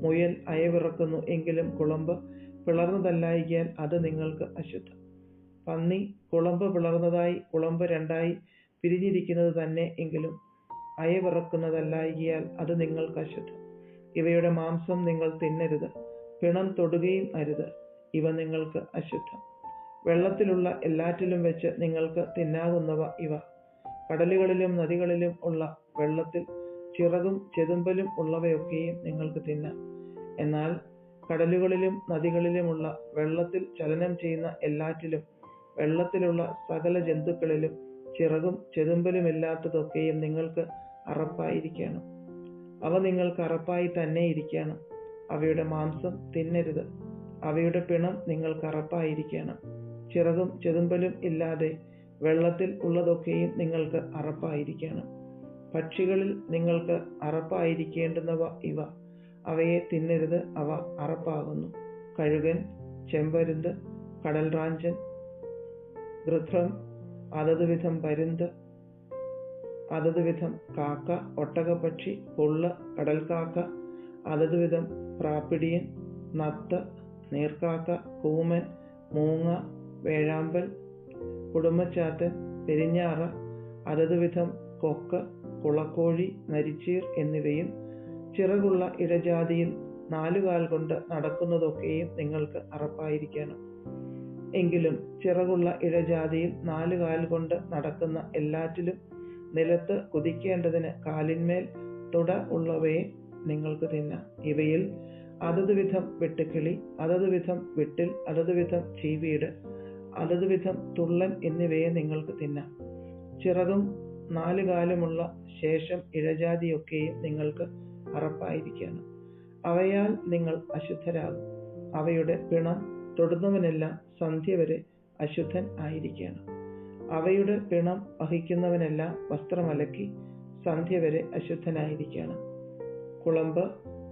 A: മുയൽ അയവിറക്കുന്നു എങ്കിലും കുളമ്പ് പിളർന്നതല്ലായികയാൽ അത് നിങ്ങൾക്ക് അശുദ്ധം. പന്നി കുളമ്പ് പിളർന്നതായി കുളമ്പ് രണ്ടായി പിരിഞ്ഞിരിക്കുന്നത് തന്നെ എങ്കിലും അയവിറക്കുന്നതല്ലായികയാൽ അത് നിങ്ങൾക്ക് അശുദ്ധം. ഇവയുടെ മാംസം നിങ്ങൾ തിന്നരുത്, പിണം തൊടുകയും അരുത്. ഇവ നിങ്ങൾക്ക് അശുദ്ധം. വെള്ളത്തിലുള്ള എല്ലാറ്റിലും വെച്ച് നിങ്ങൾക്ക് തിന്നാകുന്നവ ഇവ. കടലുകളിലും നദികളിലും ഉള്ള വെള്ളത്തിൽ ചിറകും ചെതുമ്പലും ഉള്ളവയൊക്കെയും നിങ്ങൾക്ക് തിന്നാം. എന്നാൽ കടലുകളിലും നദികളിലുമുള്ള വെള്ളത്തിൽ ചലനം ചെയ്യുന്ന എല്ലാറ്റിലും വെള്ളത്തിലുള്ള സകല ജന്തുക്കളിലും ചിറകും ചെതുമ്പലുമില്ലാത്തതൊക്കെയും നിങ്ങൾക്ക് അറപ്പായിരിക്കണം. അവ നിങ്ങൾക്ക് അറപ്പായി തന്നെ ഇരിക്കണം. അവയുടെ മാംസം തിന്നരുത്. അവയുടെ പിണം നിങ്ങൾക്ക് അറപ്പായിരിക്കണം. ചിറകും ചെതുമ്പലും ഇല്ലാതെ വെള്ളത്തിൽ ഉള്ളതൊക്കെയും നിങ്ങൾക്ക് അറപ്പായിരിക്കണം. പക്ഷികളിൽ നിങ്ങൾക്ക് അറപ്പായിരിക്കേണ്ടുന്നവ ഇവ. അവയെ തിന്നരുത്, അവ അറപ്പാകുന്നു: കഴുകൻ, ചെമ്പരുന്ത്, കടൽറാഞ്ചൻ, ഗൃധ്രം, അതതുവിധം പരുന്ത്, അതതുവിധം കാക്ക, ഒട്ടകപ്പക്ഷി, പുള്ള്, കടൽക്കാക്ക, അതതുവിധം പ്രാപ്പിടിയൻ, നത്ത്, നീർക്കാക്ക, കൂമൻ, മൂങ്ങ, വേഴാമ്പൽ, കുടുംബച്ചാത്തൻ, പെരിഞ്ഞാറ, അതതുവിധം കൊക്ക്, കുളക്കോഴി, നരിച്ചീർ എന്നിവയും ചിറകുള്ള ഇഴജാതിയിൽ നാലുകാൽ കൊണ്ട് നടക്കുന്നതൊക്കെയും നിങ്ങൾക്ക് അറപ്പായിരിക്കണം. എങ്കിലും ചിറകുള്ള ഇഴജാതിയിൽ നാലുകാൽ കൊണ്ട് നടക്കുന്ന എല്ലാറ്റിലും നിലത്ത് കുതിക്കേണ്ടതിന് കാലിന്മേൽ തുട ഉള്ളവയെ നിങ്ങൾക്ക് തിന്നാം. ഇവയിൽ അതതുവിധം വെട്ടുക്കിളി, അതതുവിധം വിട്ടിൽ, അതതുവിധം ചീവീട്, അതതുവിധം തുള്ളൻ എന്നിവയെ നിങ്ങൾക്ക് തിന്നാം. ചിറകും നാലുകാലുമുള്ള ശേഷം ഇഴജാതിയൊക്കെയും നിങ്ങൾക്ക് അറപ്പായിരിക്കണം. അവയാൽ നിങ്ങൾ അശുദ്ധരാകും. അവയുടെ പിണം തൊടുന്നവനെല്ലാം സന്ധ്യ വരെ അശുദ്ധൻ ആയിരിക്കണം. അവയുടെ പിണം വഹിക്കുന്നവനെല്ലാം വസ്ത്രമലക്കി സന്ധ്യ വരെ അശുദ്ധനായിരിക്കണം. കുളമ്പ്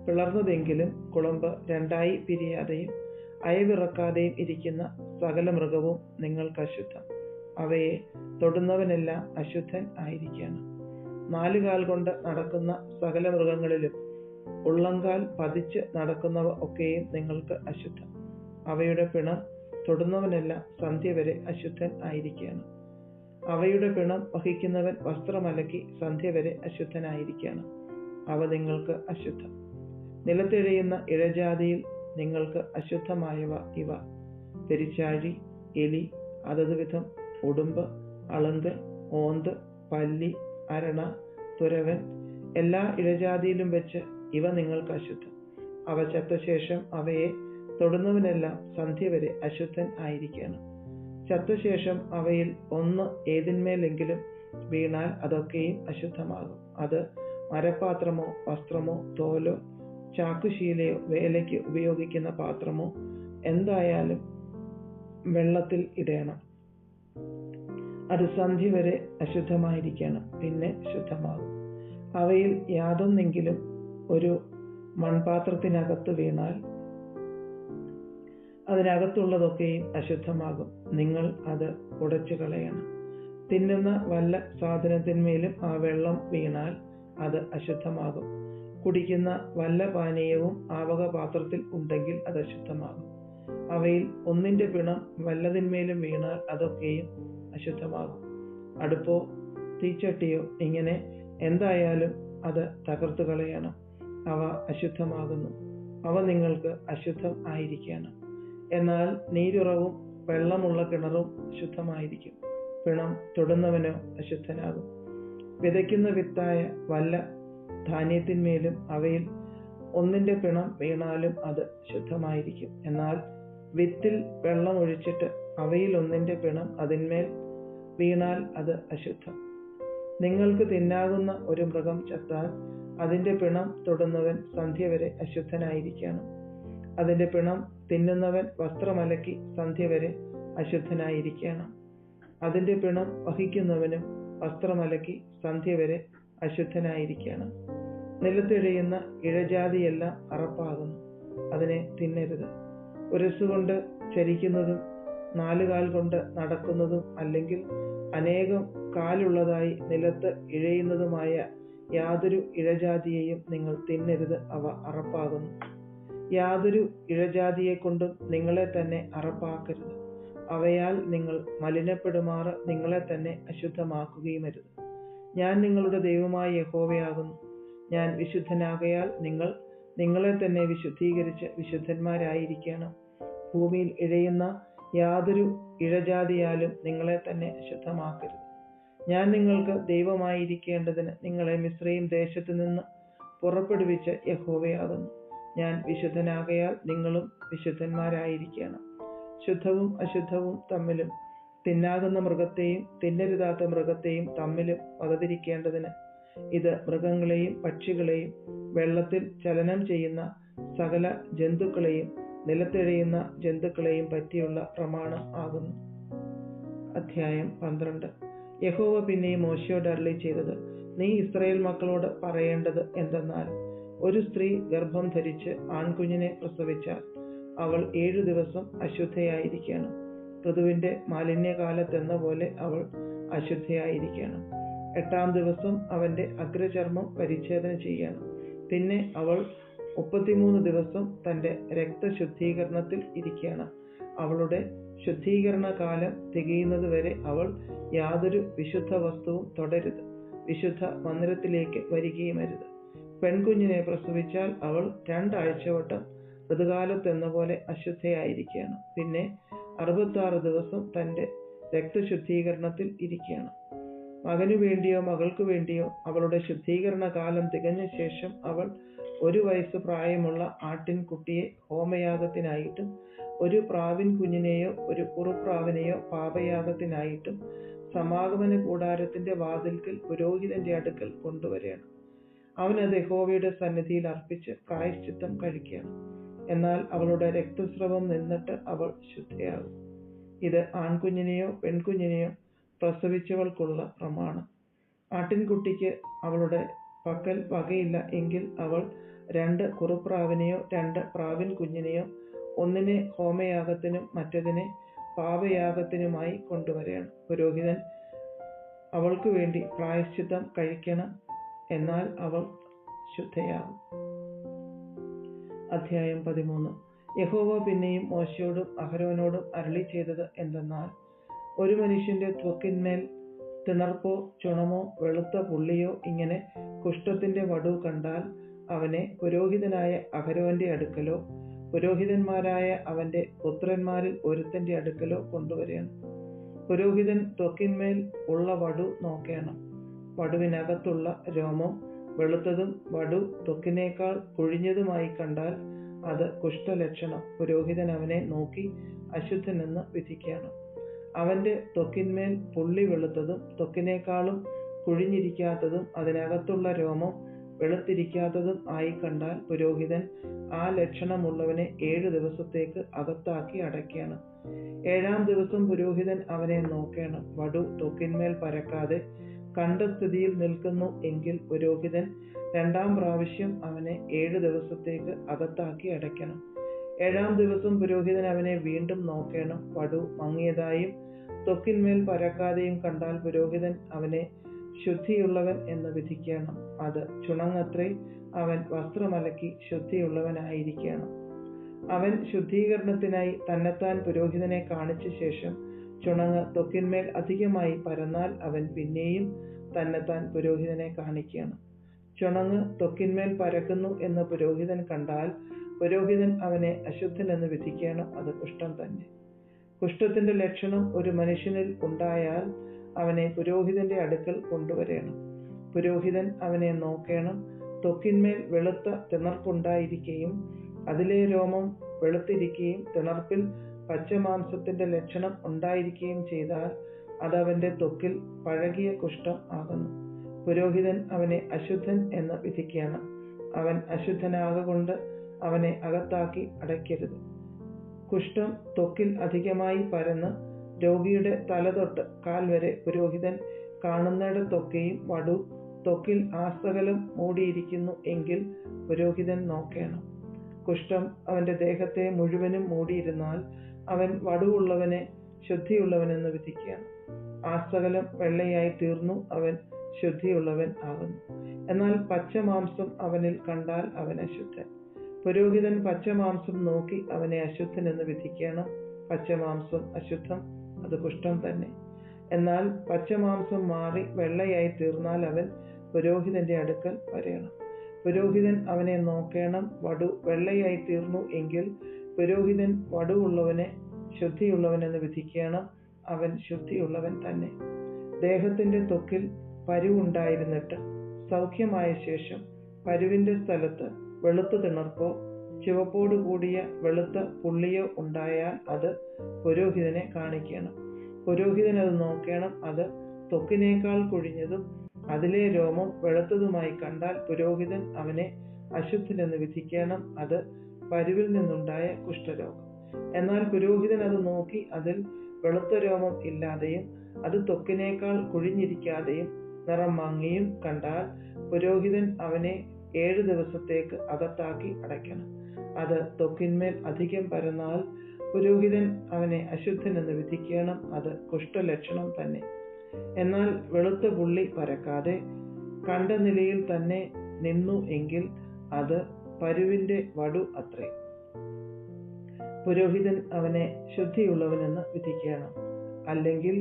A: പിളർന്നതെങ്കിലും കുളമ്പ് രണ്ടായി പിരിയാതെയും അയവിറക്കാതെയും ഇരിക്കുന്ന സകല മൃഗവും നിങ്ങൾക്ക് അശുദ്ധം. അവയെ തൊടുന്നവനെല്ലാം അശുദ്ധൻ ആയിരിക്കണം. നാലുകാൽ കൊണ്ട് നടക്കുന്ന സകല മൃഗങ്ങളിലും ഉള്ളങ്കാൽ പതിച്ച് നടക്കുന്നവ ഒക്കെയും നിങ്ങൾക്ക് അശുദ്ധം. അവയുടെ പിണം തൊടുന്നവനെല്ലാം സന്ധ്യ വരെ അശുദ്ധൻ ആയിരിക്കണം. അവയുടെ പിണം വഹിക്കുന്നവൻ വസ്ത്രമലക്കി സന്ധ്യ വരെ അശുദ്ധനായിരിക്കണം. അവ നിങ്ങൾക്ക് അശുദ്ധം. നിലത്തിഴയുന്ന ഇഴജാതിയിൽ നിങ്ങൾക്ക് അശുദ്ധമായവ ഇവ: പെരിച്ചാഴി, എലി, അതതുവിധം ഉടുമ്പ്, അളുങ്ക്, ഓന്ത്, പല്ലി, അരണ, തുരവൻ. എല്ലാ ഇഴജാതിയിലും വെച്ച് ഇവ നിങ്ങൾക്ക് അശുദ്ധം. അവ ചത്തശേഷം അവയെ തൊടുന്നവനെല്ലാം സന്ധ്യ വരെ അശുദ്ധൻ ആയിരിക്കണം. ചത്തശേഷം അവയിൽ ഒന്ന് ഏതിന്മേലെങ്കിലും വീണാൽ അതൊക്കെയും അശുദ്ധമാകും. അത് മരപാത്രമോ വസ്ത്രമോ തോലോ ചാക്കുശീലയോ വേലയ്ക്ക് ഉപയോഗിക്കുന്ന പാത്രമോ എന്തായാലും വെള്ളത്തിൽ ഇടേണം. അത് സന്ധ്യ വരെ അശുദ്ധമായിരിക്കണം, പിന്നെ ശുദ്ധമാകും. അവയിൽ യാതൊന്നെങ്കിലും ഒരു മൺപാത്രത്തിനകത്ത് വീണാൽ അതിനകത്തുള്ളതൊക്കെയും അശുദ്ധമാകും. നിങ്ങൾ അത് ഉടച്ചു കളയണം. തിന്നുന്ന വല്ല സാധനത്തിന്മേലും ആ വെള്ളം വീണാൽ അത് അശുദ്ധമാകും. കുടിക്കുന്ന വല്ല പാനീയവും ആ വക പാത്രത്തിൽ ഉണ്ടെങ്കിൽ അത് അശുദ്ധമാകും. അവയിൽ ഒന്നിന്റെ പിണം വല്ലതിന്മേലും വീണാൽ അതൊക്കെയും അശുദ്ധമാകും. അടുപ്പോ തീച്ചട്ടിയോ ഇങ്ങനെ എന്തായാലും അത് തകർത്തു കളയണം. അവ അശുദ്ധമാകുന്നു. അവ നിങ്ങൾക്ക് അശുദ്ധം ആയിരിക്കണം. എന്നാൽ നീരുറവും വെള്ളമുള്ള കിണറും ശുദ്ധമായിരിക്കും. പിണം തൊടുന്നവനോ അശുദ്ധനാകും. വിതയ്ക്കുന്ന വിത്തായ വല്ല ധാന്യത്തിന്മേലും അവയിൽ ഒന്നിന്റെ പിണം വീണാലും അത് ശുദ്ധമായിരിക്കും. എന്നാൽ വിത്തിൽ വെള്ളം ഒഴിച്ചിട്ട് അവയിൽ ഒന്നിന്റെ പിണം അതിന്മേൽ വീണാൽ അത് അശുദ്ധം. നിങ്ങൾക്ക് തിന്നാകുന്ന ഒരു മൃഗം ചത്താൽ അതിന്റെ പിണം തൊടുന്നവൻ സന്ധ്യ വരെ അശുദ്ധനായിരിക്കണം. അതിന്റെ പിണം തിന്നുന്നവൻ വസ്ത്രമലക്കി സന്ധ്യ വരെ അശുദ്ധനായിരിക്കണം. അതിന്റെ പിണം വഹിക്കുന്നവനും വസ്ത്രമലക്കി സന്ധ്യ വരെ അശുദ്ധനായിരിക്കണം. നിലത്തിഴയുന്ന ഇഴജാതിയെല്ലാം അറപ്പാകുന്നു, അതിനെ തിന്നരുത്. ഉരസുകൊണ്ട് ചരിക്കുന്നതും 4 കാൽ കൊണ്ട് നടക്കുന്നതും അല്ലെങ്കിൽ അനേകം കാലുള്ളതായി നിലത്ത് ഇഴയുന്നതുമായ യാതൊരു ഇഴജാതിയെയും നിങ്ങൾ തിന്നരുത്, അവ അറപ്പാകുന്നു. യാതൊരു ഇഴജാതിയെക്കൊണ്ടും നിങ്ങളെ തന്നെ അറപ്പാക്കരുത്. അവയാൽ നിങ്ങൾ മലിനപ്പെടുമാറ് നിങ്ങളെ തന്നെ അശുദ്ധമാക്കുകയുമരുത്. ഞാൻ നിങ്ങളുടെ ദൈവമായ യഹോവയാകുന്നു. ഞാൻ വിശുദ്ധനാകയാൽ നിങ്ങൾ നിങ്ങളെ തന്നെ വിശുദ്ധീകരിച്ച് വിശുദ്ധന്മാരായിരിക്കണം. ഭൂമിയിൽ ഇഴയുന്ന യാതൊരു ഇഴജാതിയാലും നിങ്ങളെ തന്നെ അശുദ്ധമാക്കരുത്. ഞാൻ നിങ്ങൾക്ക് ദൈവമായിരിക്കേണ്ടതിന് നിങ്ങളെ മിസ്രയീം ദേശത്തു നിന്ന് പുറപ്പെടുവിച്ച യഹോവയാകുന്നു. ഞാൻ വിശുദ്ധനാകയാൽ നിങ്ങളും വിശുദ്ധന്മാരായിരിക്കണം. ശുദ്ധവും അശുദ്ധവും തമ്മിലും തിന്നാകുന്ന മൃഗത്തെയും തിന്നരുതാത്ത മൃഗത്തെയും തമ്മിലും വകതിരിക്കേണ്ടതിന് ഇത് മൃഗങ്ങളെയും പക്ഷികളെയും വെള്ളത്തിൽ ചലനം ചെയ്യുന്ന സകല ജന്തുക്കളെയും നിലത്തിഴയുന്ന ജന്തുക്കളെയും പറ്റിയുള്ള പ്രമാണം ആകുന്നു. അധ്യായം 12. യഹോവ പിന്നെയും മോശെയോട് അരുളി ചെയ്തത്: നീ ഇസ്രായേൽ മക്കളോട് പറയേണ്ടത് എന്തെന്നാൽ, ഒരു സ്ത്രീ ഗർഭം ധരിച്ച് ആൺകുഞ്ഞിനെ പ്രസവിച്ചാൽ അവൾ 7 ദിവസം അശുദ്ധയായിരിക്കണം. ഋതുവിന്റെ മാലിന്യകാലത്തെന്ന പോലെ അവൾ അശുദ്ധയായിരിക്കണം. 8-ാം ദിവസം അവന്റെ അഗ്രചർമ്മം പരിച്ഛേദന ചെയ്യണം. പിന്നെ അവൾ 33 ദിവസം തന്റെ രക്തശുദ്ധീകരണത്തിൽ ഇരിക്കണം. അവളുടെ ശുദ്ധീകരണ കാലം തികയുന്നത് വരെ അവൾ യാതൊരു വിശുദ്ധ വസ്തുവും തൊടരുത്. വിശുദ്ധ മന്ദിരത്തിലേക്ക് വരികയുമരുത്. പെൺകുഞ്ഞിനെ പ്രസവിച്ചാൽ അവൾ 2 ആഴ്ചവട്ടം ഋതുകാലത്തെന്ന പോലെ അശുദ്ധയായിരിക്കണം. പിന്നെ 66 ദിവസം തന്റെ രക്തശുദ്ധീകരണത്തിൽ ഇരിക്കണം. മകനു വേണ്ടിയോ മകൾക്കു വേണ്ടിയോ അവളുടെ ശുദ്ധീകരണ കാലം തികഞ്ഞ ശേഷം അവൾ 1 വയസ്സ് പ്രായമുള്ള ആട്ടിൻകുട്ടിയെ ഹോമയാഗത്തിനായിട്ടും ഒരു പ്രാവിൻ കുഞ്ഞിനെയോ ഒരു കുറുപ്രാവിനെയോ പാപയാഗത്തിനായിട്ടും സമാഗമന കൂടാരത്തിന്റെ വാതിൽക്കൽ പുരോഹിതന്റെ അടുക്കൽ കൊണ്ടുവരണം. അവനത് യഹോവയുടെ സന്നിധിയിൽ അർപ്പിച്ച് പ്രായശ്ചിത്തം കഴിക്കണം. എന്നാൽ അവളുടെ രക്തസ്രവം നിന്നിട്ട് അവൾ ശുദ്ധയാകും. ഇത് ആൺകുഞ്ഞിനെയോ പെൺകുഞ്ഞിനെയോ പ്രസവിച്ചവൾക്കുള്ള പ്രമാണം. ആട്ടിൻകുട്ടിക്ക് അവളുടെ പക്കൽ വകയില്ല എങ്കിൽ അവൾ 2 കുറുപ്രാവിനെയോ 2 പ്രാവിൻ കുഞ്ഞിനെയോ ഒന്നിനെ ഹോമയാഗത്തിനും മറ്റതിനെ പാപയാഗത്തിനുമായി കൊണ്ടുവരണം. പുരോഹിതൻ അവൾക്കു വേണ്ടി പ്രായശ്ചിത്തം കഴിക്കണം, എന്നാൽ അവൾ ശുദ്ധയാകും. അധ്യായം 13. യഹോവ പിന്നെയും മോശെയോടും അഹരോനോടും അരുളി ചെയ്തത് എന്തെന്നാൽ, ഒരു മനുഷ്യന്റെ ത്വക്കിന്മേൽ തിണർപ്പോ ചുണമോ വെളുത്ത പുള്ളിയോ ഇങ്ങനെ കുഷ്ഠത്തിന്റെ വടു കണ്ടാൽ അവനെ പുരോഹിതനായ അഹരോന്റെ അടുക്കലോ പുരോഹിതന്മാരായ അവന്റെ പുത്രന്മാരിൽ ഒരുത്തന്റെ അടുക്കലോ കൊണ്ടുവരണം. പുരോഹിതൻ ത്വക്കിന്മേൽ ഉള്ള വടു നോക്കണം. വടുവിനകത്തുള്ള രോമം വെളുത്തതും വടു ത്വക്കിനേക്കാൾ കുഴിഞ്ഞതുമായി കണ്ടാൽ അത് കുഷ്ഠലക്ഷണം. പുരോഹിതൻ അവനെ നോക്കി അശുദ്ധനെന്ന് വിധിക്കണം. അവന്റെ ത്വക്കിന്മേൽ പുള്ളി വെളുത്തതും ത്വക്കിനേക്കാളും കുഴിഞ്ഞിരിക്കാത്തതും അതിനകത്തുള്ള രോമം വെളുത്തിരിക്കാത്തതും ആയി കണ്ടാൽ പുരോഹിതൻ ആ ലക്ഷണമുള്ളവനെ 7 ദിവസത്തേക്ക് അകത്താക്കി അടയ്ക്കണം. 7-ാം ദിവസം പുരോഹിതൻ അവനെ നോക്കണം. വടു ത്വക്കിന്മേൽ പരക്കാതെ കണ്ട സ്ഥിതിയിൽ നിൽക്കുന്നു എങ്കിൽ പുരോഹിതൻ 2-ാം പ്രാവശ്യം അവനെ 7 ദിവസത്തേക്ക് അകത്താക്കി അടയ്ക്കണം. 7-ാം ദിവസം പുരോഹിതൻ അവനെ വീണ്ടും നോക്കണം. വടു മങ്ങിയതായും ത്വക്കിന്മേൽ പരക്കാതെയും കണ്ടാൽ പുരോഹിതൻ അവനെ ശുദ്ധിയുള്ളവൻ എന്ന് വിധിക്കണം. അത് ചുണങ്ങത്രേ. അവൻ വസ്ത്രമലക്കി ശുദ്ധിയുള്ളവനായിരിക്കണം. അവൻ ശുദ്ധീകരണത്തിനായി തന്നെത്താൻ പുരോഹിതനെ കാണിച്ച ശേഷം ചുണങ്ങ് ത്വക്കിന്മേൽ അധികമായി പരന്നാൽ അവൻ പിന്നെയും തന്നെത്താൻ പുരോഹിതനെ കാണിക്കണം. ചുണങ്ങ് ത്വക്കിന്മേൽ പരക്കുന്നു എന്ന് പുരോഹിതൻ കണ്ടാൽ പുരോഹിതൻ അവനെ അശുദ്ധനെന്ന് വിധിക്കണം. അത് കുഷ്ഠം തന്നെ. കുഷ്ഠത്തിന്റെ ലക്ഷണം ഒരു മനുഷ്യനിൽ ഉണ്ടായാൽ അവനെ പുരോഹിതന്റെ അടുക്കൽ കൊണ്ടുവരേണം. പുരോഹിതൻ അവനെ നോക്കേണം. ത്വക്കിന്മേൽ വെളുത്ത തിണർപ്പുണ്ടായിരിക്കുകയും അതിലെ രോമം വെളുത്തിരിക്കുകയും തിണർപ്പിൽ പച്ചമാംസത്തിന്റെ ലക്ഷണം ഉണ്ടായിരിക്കുകയും ചെയ്താൽ അതവന്റെ ത്വക്കിൽ പഴകിയ കുഷ്ഠം ആകുന്നു. പുരോഹിതൻ അവനെ അശുദ്ധൻ എന്ന് വിധിക്കണം. അവൻ അശുദ്ധനാകൊണ്ട് അവനെ അകത്താക്കി അടയ്ക്കരുത്. കുഷ്ഠം ത്വക്കിൽ അധികമായി പരന്ന് രോഗിയുടെ തല തൊട്ട് കാൽ വരെ പുരോഹിതൻ കാണുന്നിടത്തൊക്കെയും വടു ത്വക്കിൽ ആസകലം മൂടിയിരിക്കുന്നു എങ്കിൽ പുരോഹിതൻ നോക്കേണം. കുഷ്ഠം അവന്റെ ദേഹത്തെ മുഴുവനും മൂടിയിരുന്നാൽ അവൻ വടുവുള്ളവനെ ശുദ്ധിയുള്ളവനെന്ന് വിധിക്കുകയാണ്. ആസകലം വെള്ളയായി തീർന്നു, അവൻ ശുദ്ധിയുള്ളവൻ ആകുന്നു. എന്നാൽ പച്ചമാംസം അവനിൽ കണ്ടാൽ അവൻ അശുദ്ധൻ. പുരോഹിതൻ പച്ചമാംസം നോക്കി അവനെ അശുദ്ധൻ എന്ന് വിധിക്കണം. പച്ചമാംസം അശുദ്ധം, അത് കുഷ്ഠം തന്നെ. എന്നാൽ പച്ചമാംസം മാറി വെള്ളയായി തീർന്നാൽ അവൻ പുരോഹിതന്റെ അടുക്കൽ വരേണം. പുരോഹിതൻ അവനെ നോക്കേണം. വടു വെള്ളയായി തീർന്നു എങ്കിൽ പുരോഹിതൻ വടുവുള്ളവനെ ശുദ്ധിയുള്ളവനെന്ന് വിധിക്കണം. അവൻ ശുദ്ധിയുള്ളവൻ തന്നെ. ദേഹത്തിന്റെ ത്വക്കിൽ പരുവുണ്ടായിരുന്നിട്ട് സൗഖ്യമായ ശേഷം പരുവിന്റെ സ്ഥലത്ത് വെളുത്ത തിണർപ്പോ ചുവപ്പോടു കൂടിയ വെളുത്ത പുള്ളിയോ ഉണ്ടായാൽ അത് പുരോഹിതനെ കാണിക്കണം. പുരോഹിതൻ അത് നോക്കണം. അത് ത്വക്കിനേക്കാൾ കുഴിഞ്ഞതും അതിലെ രോമം വെളുത്തതുമായി കണ്ടാൽ പുരോഹിതൻ അവനെ അശുദ്ധനെന്ന് വിധിക്കണം. അത് പരുവിൽ നിന്നുണ്ടായ കുഷ്ഠരോഗം. എന്നാൽ പുരോഹിതൻ അത് നോക്കി അതിൽ വെളുത്ത രോമം ഇല്ലാതെയും അത് ത്വക്കിനേക്കാൾ കുഴിഞ്ഞിരിക്കാതെയും നിറം മങ്ങിയും കണ്ടാൽ പുരോഹിതൻ അവനെ 7 ദിവസത്തേക്ക് അകത്താക്കി അടയ്ക്കണം. അത് ത്വക്കിന്മേൽ അധികം പരന്നാൽ പുരോഹിതൻ അവനെ അശുദ്ധനെന്ന് വിധിക്കണം. അത് കുഷ്ഠലക്ഷണം തന്നെ. എന്നാൽ വെളുത്ത പുള്ളി പരക്കാതെ കണ്ട നിലയിൽ തന്നെ നിന്നു എങ്കിൽ അത് പരുവിന്റെ വടു അത്രേ. പുരോഹിതൻ അവനെ ശുദ്ധിയുള്ളവനെന്ന് വിധിക്കണം. അല്ലെങ്കിൽ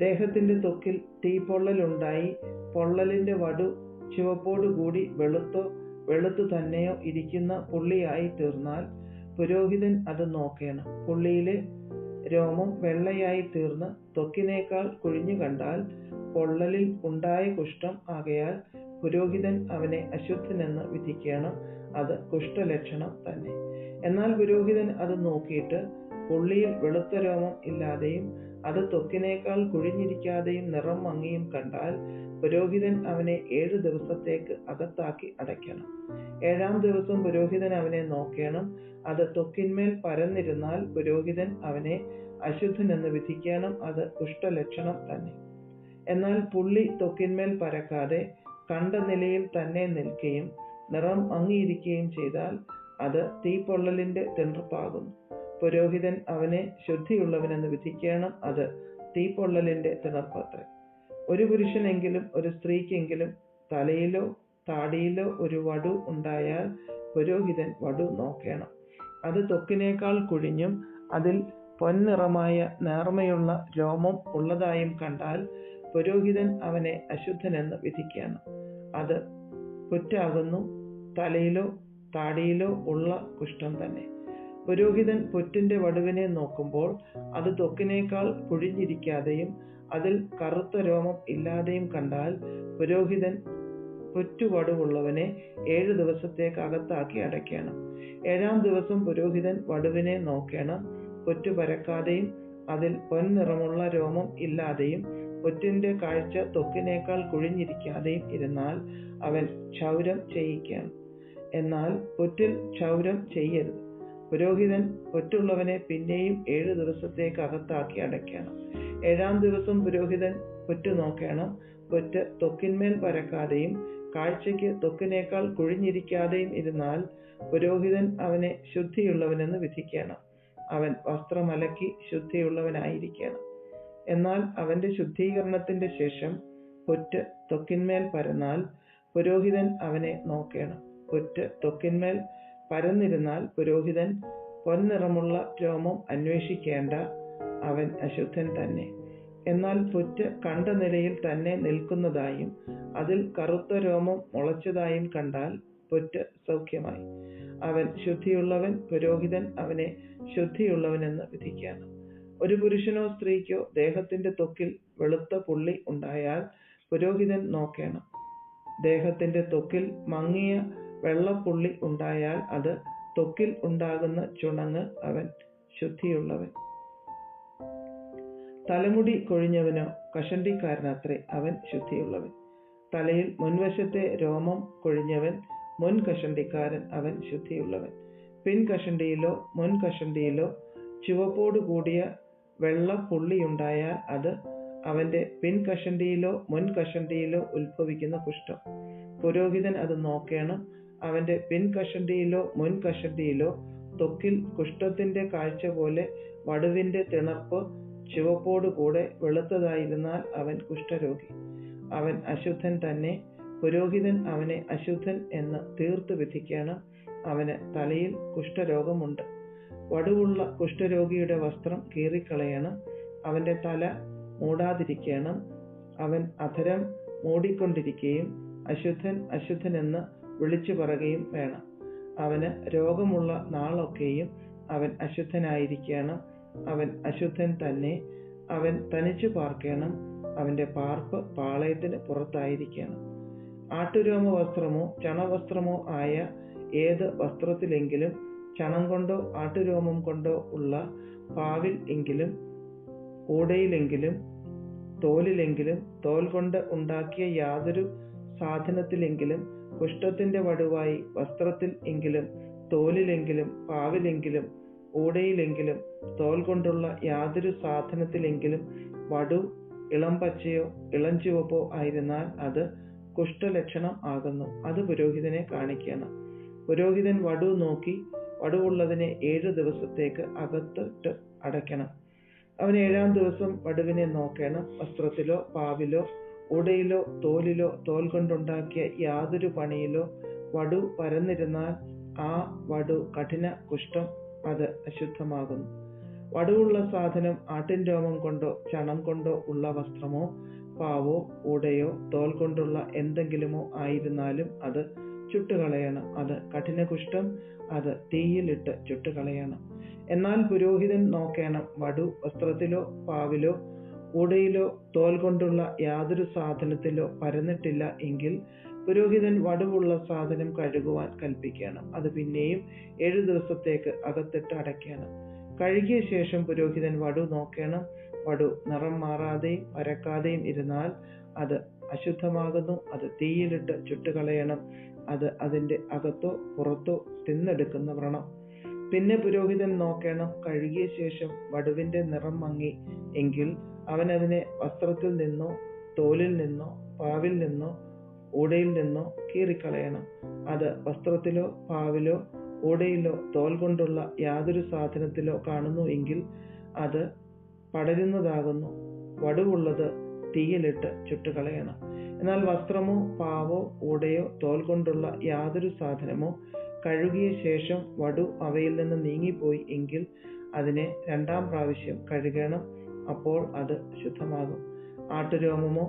A: ദേഹത്തിന്റെ ത്വക്കിൽ തീപ്പൊള്ളലുണ്ടായി പൊള്ളലിന്റെ വടു ചുവപ്പോടുകൂടി വെളുത്തു തന്നെയോ ഇരിക്കുന്ന പുള്ളിയായി തീർന്നാൽ പുരോഹിതൻ അത് നോക്കണം. പുള്ളിയിലെ രോമം വെള്ളയായി തീർന്ന് ത്വക്കിനേക്കാൾ കുഴിഞ്ഞു കണ്ടാൽ പൊള്ളലിൽ ഉണ്ടായ കുഷ്ഠം ആകയാൽ പുരോഹിതൻ അവനെ അശുദ്ധനെന്ന് വിധിക്കണം. അത് കുഷ്ഠലക്ഷണം തന്നെ. എന്നാൽ പുരോഹിതൻ അത് നോക്കിയിട്ട് പുള്ളിയിൽ വെളുത്ത രോമം ഇല്ലാതെയും അത് ത്വക്കിനേക്കാൾ കുഴിഞ്ഞിരിക്കാതെയും നിറം മങ്ങിയും കണ്ടാൽ പുരോഹിതൻ അവനെ 7 ദിവസത്തേക്ക് അകത്താക്കി അടയ്ക്കണം. 7-ാം ദിവസം പുരോഹിതൻ അവനെ നോക്കണം. അത് ത്വക്കിന്മേൽ പരന്നിരുന്നാൽ പുരോഹിതൻ അവനെ അശുദ്ധനെന്ന് വിധിക്കണം. അത് കുഷ്ഠലക്ഷണം തന്നെ. എന്നാൽ പുള്ളി ത്വക്കിന്മേൽ പരക്കാതെ കണ്ട നിലയിൽ തന്നെ നിൽക്കുകയും നിറം മങ്ങിയിരിക്കുകയും ചെയ്താൽ അത് തീപ്പൊള്ളലിന്റെ തിണർപ്പാകുന്നു. പുരോഹിതൻ അവനെ ശുദ്ധിയുള്ളവനെന്ന് വിധിക്കണം. അത് തീപ്പൊള്ളലിന്റെ തിണർപ്പത്രേ. ഒരു പുരുഷനെങ്കിലും ഒരു സ്ത്രീക്കെങ്കിലും തലയിലോ താടിയിലോ ഒരു വടു ഉണ്ടായാൽ പുരോഹിതൻ വടു നോക്കണം. അത് ത്വക്കിനേക്കാൾ കുഴിഞ്ഞും അതിൽ പൊൻനിറമായ നേർമയുള്ള രോമം ഉള്ളതായും കണ്ടാൽ പുരോഹിതൻ അവനെ അശുദ്ധനെന്ന് വിധിക്കണം. അത് പുറ്റാകുന്നു. തലയിലോ താടിയിലോ ഉള്ള കുഷ്ഠം തന്നെ. പുരോഹിതൻ പുറ്റിന്റെ വടുവിനെ നോക്കുമ്പോൾ അത് ത്വക്കിനേക്കാൾ കുഴിഞ്ഞിരിക്കാതെയും അതിൽ കറുത്ത രോമം ഇല്ലാതെയും കണ്ടാൽ പുരോഹിതൻ പുറ്റുവടുവുള്ളവനെ 7 ദിവസത്തേക്ക് അകത്താക്കി അടയ്ക്കണം. 7-ാം ദിവസം പുരോഹിതൻ വടുവിനെ നോക്കണം. പുറ്റു പരക്കാതെയും അതിൽ പൊൻനിറമുള്ള രോമം ഇല്ലാതെയും പുറ്റിന്റെ കാഴ്ച ത്വക്കിനേക്കാൾ കുഴിഞ്ഞിരിക്കാതെയും ഇരുന്നാൽ അവൻ ക്ഷൗരം ചെയ്യിക്കണം. എന്നാൽ പുറ്റിൽ ക്ഷൗരം ചെയ്യരുത്. പുരോഹിതൻ പുറ്റുള്ളവനെ പിന്നെയും 7 ദിവസത്തേക്ക് അകത്താക്കി അടയ്ക്കണം. 7-ാം ദിവസം പുരോഹിതൻ പുറ്റു നോക്കണം. പുറ്റ് ത്വക്കിന്മേൽ പരക്കാതെയും കാഴ്ചയ്ക്ക് ത്വക്കിനേക്കാൾ കുഴിഞ്ഞിരിക്കാതെയും ഇരുന്നാൽ പുരോഹിതൻ അവനെ ശുദ്ധിയുള്ളവനെന്ന് വിധിക്കണം. അവൻ വസ്ത്രമലക്കി ശുദ്ധിയുള്ളവനായിരിക്കണം. എന്നാൽ അവന്റെ ശുദ്ധീകരണത്തിന്റെ ശേഷം പുറ്റ് ത്വക്കിന്മേൽ പരന്നാൽ പുരോഹിതൻ അവനെ നോക്കണം. പുറ്റ് ത്വക്കിന്മേൽ പരന്നിരുന്നാൽ പുരോഹിതൻ പൊൻനിറമുള്ള രോമം അന്വേഷിക്കേണ്ട, അവൻ അശുദ്ധൻ തന്നെ. എന്നാൽ പുറ്റ് കണ്ട നിലയിൽ തന്നെ നിൽക്കുന്നതായും അതിൽ കറുത്ത രോമം മുളച്ചതായും കണ്ടാൽ പുറ്റ് സൗഖ്യമായി, അവൻ ശുദ്ധിയുള്ളവൻ. പുരോഹിതൻ അവനെ ശുദ്ധിയുള്ളവനെന്ന് വിധിക്കണം. ഒരു പുരുഷനോ സ്ത്രീക്കോ ദേഹത്തിന്റെ ത്വക്കിൽ വെളുത്ത പുള്ളി ഉണ്ടായാൽ പുരോഹിതൻ നോക്കേണം. ദേഹത്തിന്റെ ത്വക്കിൽ മങ്ങിയ വെള്ളപ്പുള്ളി ഉണ്ടായാൽ അത് ത്വക്കിൽ ഉണ്ടാകുന്ന ചുണങ്ങ്, അവൻ ശുദ്ധിയുള്ളവൻ. തലമുടി കൊഴിഞ്ഞവനോ കഷണ്ടിക്കാരനത്രേ, അവൻ ശുദ്ധിയുള്ളവൻ. തലയിൽ മുൻവശത്തെ രോമം കൊഴിഞ്ഞവൻ മുൻകഷണ്ടിക്കാരൻ, അവൻ ശുദ്ധിയുള്ളവൻ. പിൻകഷണ്ടിയിലോ മുൻകഷണ്ടിയിലോ ചുവപ്പോടു കൂടിയ വെള്ളപ്പുള്ളിയുണ്ടായാൽ അത് അവന്റെ പിൻകഷണ്ടിയിലോ മുൻകഷണ്ടിയിലോ ഉത്ഭവിക്കുന്ന കുഷ്ഠം. പുരോഹിതൻ അത് നോക്കേണം. അവന്റെ പിൻകഷണ്ടിയിലോ മുൻകഷണ്ടിയിലോ ത്വക്കിൽ കുഷ്ഠത്തിന്റെ കാഴ്ച പോലെ വടുവിന്റെ തിണർപ്പ് ചുവപ്പോടുകൂടെ വെളുത്തതായിരുന്നാൽ അവൻ കുഷ്ഠരോഗി, അവൻ അശുദ്ധൻ തന്നെ. പുരോഹിതൻ അവനെ അശുദ്ധൻ എന്ന് തീർത്ത് വിധിക്കണം. അവന് തലയിൽ കുഷ്ഠരോഗമുണ്ട്. വടുവുള്ള കുഷ്ഠരോഗിയുടെ വസ്ത്രം കീറിക്കളയണം. അവന്റെ തല മൂടാതിരിക്കണം. അവൻ അധരം മൂടിക്കൊണ്ടിരിക്കുകയും അശുദ്ധൻ അശുദ്ധനെന്ന് വിളിച്ചു പറയുകയും വേണം. അവന് രോഗമുള്ള നാളൊക്കെയും അവൻ അശുദ്ധനായിരിക്കണം. അവൻ അശുദ്ധൻ തന്നെ. അവൻ തനിച്ചു പാർക്കണം. അവന്റെ പാർപ്പ് പാളയത്തിന് പുറത്തായിരിക്കണം. ആട്ടുരോമ വസ്ത്രമോ ചണവസ്ത്രമോ ആയ ഏത് വസ്ത്രത്തിലെങ്കിലും ചണം കൊണ്ടോ ആട്ടുരോമം കൊണ്ടോ ഉള്ള പാവിൽ എങ്കിലും ഊടയിലെങ്കിലും തോലിലെങ്കിലും തോൽ കൊണ്ട് ഉണ്ടാക്കിയ യാതൊരു സാധനത്തിലെങ്കിലും കുഷ്ഠത്തിന്റെ വടുവായി വസ്ത്രത്തിൽ എങ്കിലും തോലിലെങ്കിലും പാവിലെങ്കിലും ഊടയിലെങ്കിലും തോൽ കൊണ്ടുള്ള യാതൊരു സാധനത്തിലെങ്കിലും വടു ഇളം പച്ചയോ ഇളം ചുവപ്പോ ആയിരുന്നാൽ അത് കുഷ്ഠലക്ഷണം ആകുന്നു. അത് പുരോഹിതനെ കാണിക്കണം. പുരോഹിതൻ വടു നോക്കി വടുവുള്ളതിനെ 7 ദിവസത്തേക്ക് അകത്തിട്ട് അടയ്ക്കണം. അവൻ 7-ാം ദിവസം വടുവിനെ നോക്കണം. വസ്ത്രത്തിലോ പാവിലോ ഉടയിലോ തോലിലോ തോൽ കൊണ്ടുണ്ടാക്കിയ യാതൊരു പണിയിലോ വടു പരന്നിരുന്നാൽ ആ വടു കഠിന കുഷ്ഠം, അത് അശുദ്ധമാകുന്നു. വടുവുള്ള സാധനം ആട്ടിൻ രോമം കൊണ്ടോ ചണം കൊണ്ടോ ഉള്ള വസ്ത്രമോ പാവോ ഉടയോ തോൽ കൊണ്ടുള്ള എന്തെങ്കിലുമോ ആയിരുന്നാലും അത് ചുട്ടുകളയണം. അത് കഠിന കുഷ്ഠം, അത് തീയിലിട്ട് ചുട്ടുകളയണം. എന്നാൽ പുരോഹിതൻ നോക്കണം, വടു വസ്ത്രത്തിലോ പാവിലോ ഉടയിലോ തോൽ കൊണ്ടുള്ള യാതൊരു സാധനത്തിലോ പരന്നിട്ടില്ല എങ്കിൽ പുരോഹിതൻ വടുവുള്ള സാധനം കഴുകുവാൻ കൽപ്പിക്കണം. അത് പിന്നെയും 7 ദിവസത്തേക്ക് അകത്തിട്ട് അടയ്ക്കണം. കഴുകിയ ശേഷം പുരോഹിതൻ വടു നോക്കണം. വടു നിറം മാറാതെയും പരക്കാതെയും ഇരുന്നാൽ അത് അശുദ്ധമാകുന്നു. അത് തീയിലിട്ട് ചുട്ടുകളയണം. അത് അതിന്റെ അകത്തോ പുറത്തോ തിന്നെടുക്കുന്ന വ്രണം. പിന്നെ പുരോഹിതൻ നോക്കണം, കഴുകിയ ശേഷം വടുവിന്റെ നിറം മങ്ങി എങ്കിൽ അവൻ അതിനെ വസ്ത്രത്തിൽ നിന്നോ തോലിൽ നിന്നോ പാവിൽ നിന്നോ ഊടയിൽ നിന്നോ കീറിക്കളയണം. അത് വസ്ത്രത്തിലോ പാവിലോ ഊടയിലോ തോൽ കൊണ്ടുള്ള യാതൊരു സാധനത്തിലോ കാണുന്നു എങ്കിൽ അത് പടരുന്നതാകുന്നു. വടുവുള്ളത് തീയിലിട്ട് ചുട്ടുകളയണം. എന്നാൽ വസ്ത്രമോ പാവോ ഊടയോ തോൽ കൊണ്ടുള്ള യാതൊരു സാധനമോ കഴുകിയ ശേഷം വടു അവയിൽ നിന്ന് നീങ്ങിപ്പോയി എങ്കിൽ അതിനെ 2-ാം പ്രാവശ്യം കഴുകണം. അപ്പോൾ അത് ശുദ്ധമാകും. ആട്ടുരോമമോ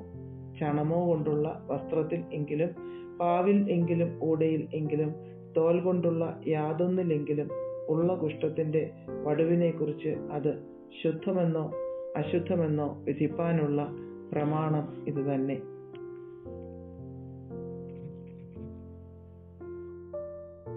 A: ചണമോ കൊണ്ടുള്ള വസ്ത്രത്തിൽ എങ്കിലും പാവിൽ എങ്കിലും ഊടയിൽ എങ്കിലും തോൽ കൊണ്ടുള്ള യാതൊന്നിലെങ്കിലും ഉള്ള കുഷ്ഠത്തിന്റെ വടുവിനെ കുറിച്ച് അത് ശുദ്ധമെന്നോ അശുദ്ധമെന്നോ വിധിപ്പാനുള്ള പ്രമാണം ഇത് തന്നെ.